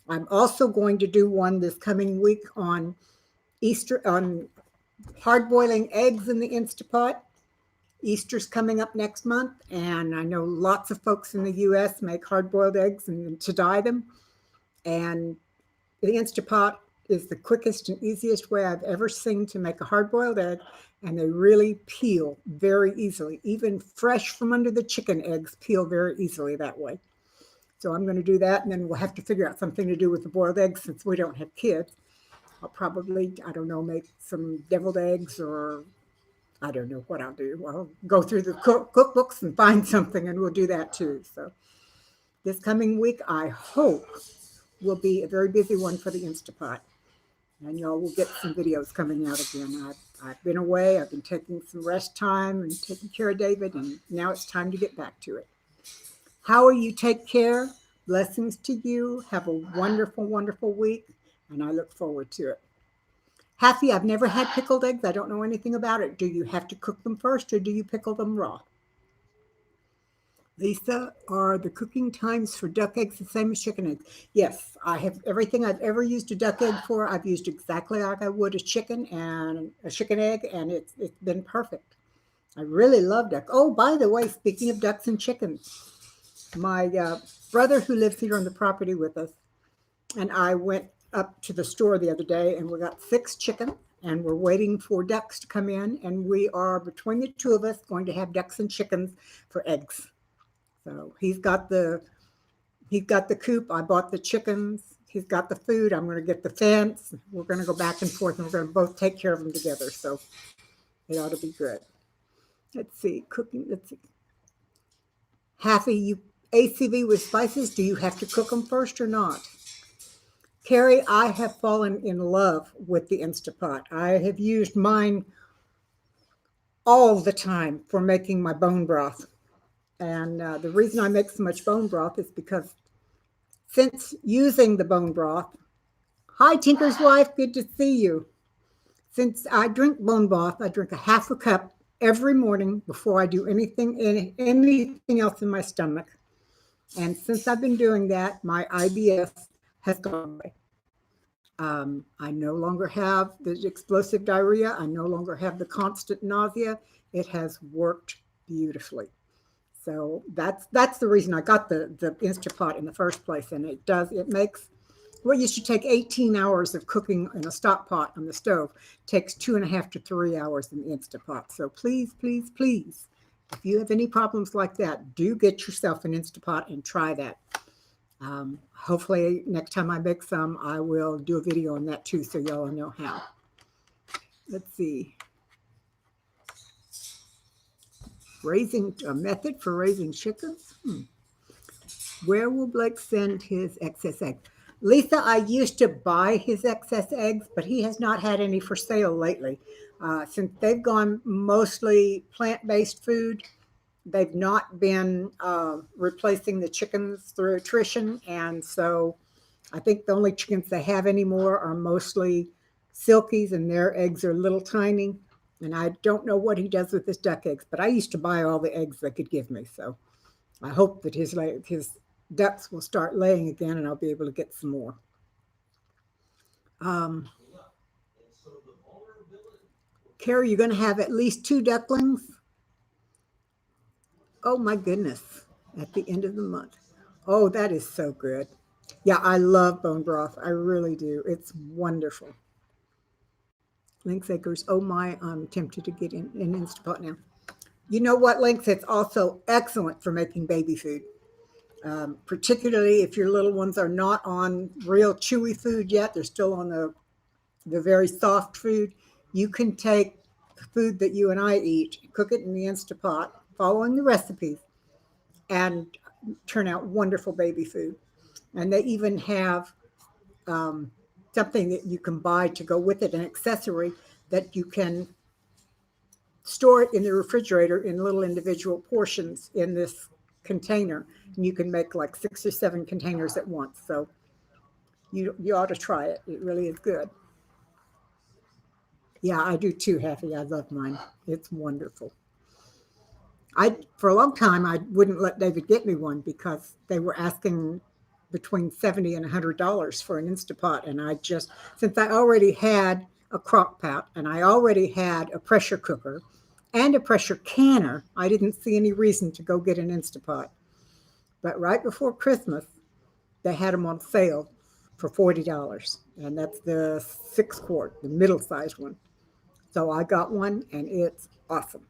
I'm also going to do one this coming week on Easter, on hard boiling eggs in the Instapot. Easter's coming up next month, and I know lots of folks in the U.S. make hard-boiled eggs and to dye them. And the Instapot is the quickest and easiest way I've ever seen to make a hard-boiled egg, and they really peel very easily. Even fresh from under the chicken eggs peel very easily that way. So I'm going to do that, and then we'll have to figure out something to do with the boiled eggs since we don't have kids. I'll probably, I don't know, make some deviled eggs, or I don't know what I'll do. I'll go through the cookbooks and find something, and we'll do that too. So this coming week, I hope, will be a very busy one for the Instapot. And y'all will get some videos coming out again. I've been away. I've been taking some rest time and taking care of David, and now it's time to get back to it. How are you? Take care. Blessings to you. Have a wonderful, wonderful week, and I look forward to it. Happy, I've never had pickled eggs. I don't know anything about it. Do you have to cook them first, or do you pickle them raw? Lisa, are the cooking times for duck eggs the same as chicken eggs? Yes, I have everything I've ever used a duck egg for. I've used exactly like I would a chicken egg, and it's been perfect. I really love duck. Oh, by the way, speaking of ducks and chickens, my brother who lives here on the property with us and I went up to the store the other day, and we got 6 chicken, and we're waiting for ducks to come in, and we are, between the two of us, going to have ducks and chickens for eggs. So he's got the coop. I bought the chickens. He's got the food. I'm going to get the fence. We're going to go back and forth, and we're going to both take care of them together. So it ought to be good. Let's see, cooking. Let's see. Happy, you ACV with spices. Do you have to cook them first or not? Carrie, I have fallen in love with the Instapot. I have used mine all the time for making my bone broth. And the reason I make so much bone broth is because since using the bone broth, hi, Tinker's wife, good to see you. Since I drink bone broth, I drink a half a cup every morning before I do anything else in my stomach. And since I've been doing that, my IBS has gone away. I no longer have the explosive diarrhea. I no longer have the constant nausea. It has worked beautifully. So that's the reason I got the Instapot in the first place. And it makes what used to take 18 hours of cooking in a stock pot on the stove takes 2.5 to 3 hours in the Instapot. So please, please, please, if you have any problems like that, do get yourself an Instapot and try that. Hopefully next time I make some, I will do a video on that too, so y'all know how. Let's see. Raising a method for raising chickens. Where will Blake send his excess eggs? Lisa, I used to buy his excess eggs, but he has not had any for sale lately. Since they've gone mostly plant-based food, they've not been replacing the chickens through attrition. And so I think the only chickens they have anymore are mostly silkies, and their eggs are little tiny. And I don't know what he does with his duck eggs, but I used to buy all the eggs they could give me. So I hope that his ducks will start laying again, and I'll be able to get some more. Carrie, you're going to have at least 2 ducklings? Oh my goodness, at the end of the month. Oh, that is so good. Yeah, I love bone broth. I really do. It's wonderful. Lynx Acres. Oh my, I'm tempted to get in Instapot now. You know what, Lynx? It's also excellent for making baby food. Particularly if your little ones are not on real chewy food yet, they're still on the very soft food. You can take the food that you and I eat, cook it in the Instapot, following the recipes, and turn out wonderful baby food. And they even have something that you can buy to go with it, an accessory that you can store it in the refrigerator in little individual portions in this container, and you can make like 6 or 7 containers at once. So you ought to try it. It really is good. Yeah, I do too, Happy. I love mine. It's wonderful. For a long time I wouldn't let David get me one because they were asking between $70 and $100 for an Instapot, and since I already had a crock pot and I already had a pressure cooker and a pressure canner, I didn't see any reason to go get an Instapot. But right before Christmas, they had them on sale for $40, and that's the 6-quart, the middle-sized one. So I got one, and it's awesome.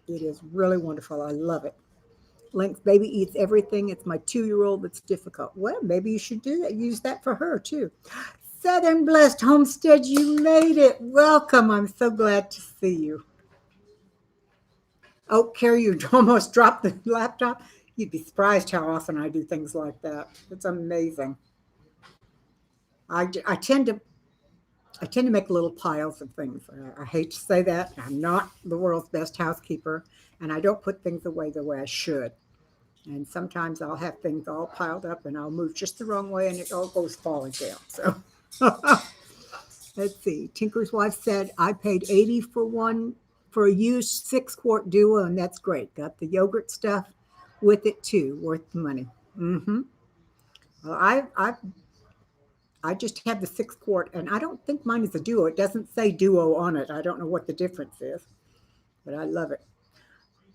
It is really wonderful. I love it. Lynx Baby eats everything. It's my 2-year-old that's difficult. Well, maybe you should do that. Use that for her, too. Southern Blessed Homestead, you made it. Welcome. I'm so glad to see you. Oh, Carrie, you almost dropped the laptop. You'd be surprised how often I do things like that. It's amazing. I tend to make little piles of things. I hate to say that. I'm not the world's best housekeeper, and I don't put things away the way I should. And sometimes I'll have things all piled up, and I'll move just the wrong way, and it all goes falling down. So let's see. Tinker's wife said, I paid $80 for a used 6-quart Duo, and that's great. Got the yogurt stuff with it too. Worth the money. Well, I just have the 6-quart, and I don't think mine is a Duo. It doesn't say Duo on it. I don't know what the difference is, but I love it.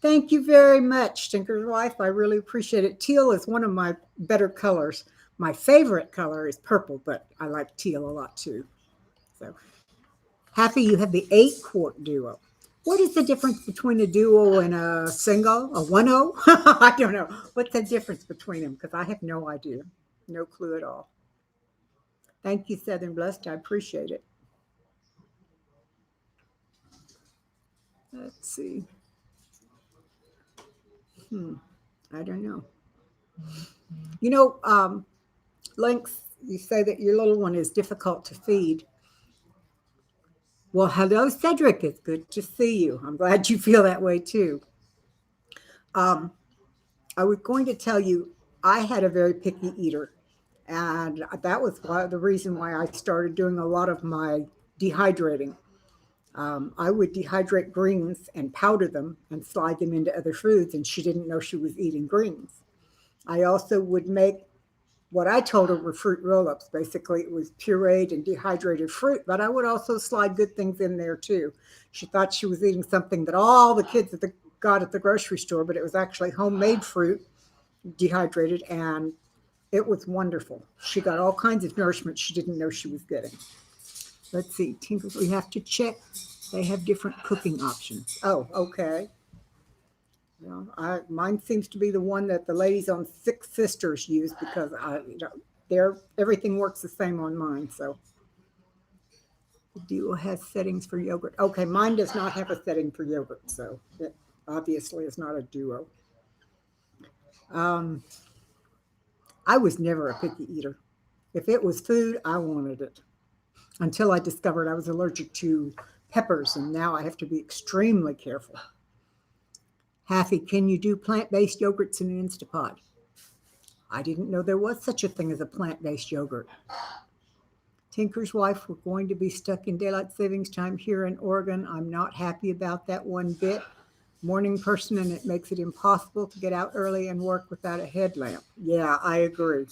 Thank you very much, Tinker's wife. I really appreciate it. Teal is one of my better colors. My favorite color is purple, but I like teal a lot too. So Happy, you have the 8-quart Duo. What is the difference between a Duo and a single, a 1-0? I don't know. What's the difference between them? Because I have no idea. No clue at all. Thank you, Southern Blessed. I appreciate it. Let's see. I don't know. You know, Lynx, you say that your little one is difficult to feed. Well, hello, Cedric. It's good to see you. I'm glad you feel that way too. I was going to tell you, I had a very picky eater. And that was the reason why I started doing a lot of my dehydrating. I would dehydrate greens and powder them and slide them into other foods, and she didn't know she was eating greens. I also would make what I told her were fruit roll-ups. Basically, it was pureed and dehydrated fruit, but I would also slide good things in there too. She thought she was eating something that all the kids got at the grocery store, but it was actually homemade fruit, dehydrated, and it was wonderful. She got all kinds of nourishment she didn't know she was getting. Let's see, Tinkers, we have to check. They have different cooking options. Oh, okay. Well, mine seems to be the one that the ladies on Six Sisters use because everything works the same on mine. So The Duo has settings for yogurt. Okay, mine does not have a setting for yogurt, so it obviously is not a Duo. Um, I was never a picky eater. If it was food, I wanted it until I discovered I was allergic to peppers, and now I have to be extremely careful. Happy, can you do plant-based yogurts in an Instapot? I didn't know there was such a thing as a plant-based yogurt. Tinker's wife, we're going to be stuck in daylight savings time here in Oregon. I'm not happy about that one bit. Morning person, and it makes it impossible to get out early and work without a headlamp. Yeah, I agree.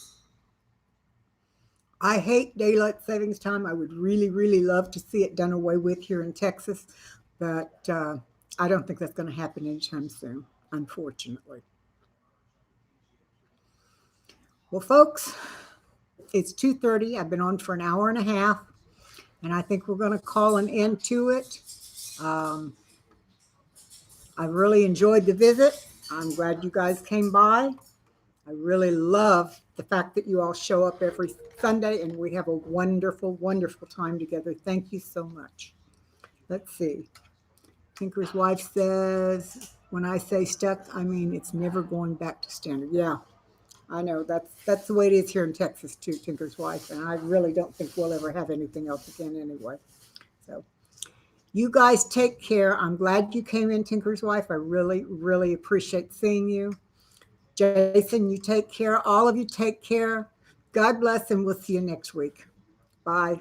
I hate daylight savings time. I would really, really love to see it done away with here in Texas, but I don't think that's going to happen anytime soon, unfortunately. Well, folks, it's 2:30. I've been on for an hour and a half, and I think we're going to call an end to it. I really enjoyed the visit. I'm glad you guys came by. I really love the fact that you all show up every Sunday, and we have a wonderful, wonderful time together. Thank you so much. Let's see. Tinker's wife says, when I say stuck, I mean it's never going back to standard. Yeah, I know. That's the way it is here in Texas too, Tinker's wife, and I really don't think we'll ever have anything else again anyway. So you guys take care. I'm glad you came in, Tinker's wife. I really, really appreciate seeing you. Jason, you take care. All of you take care. God bless, and we'll see you next week. Bye.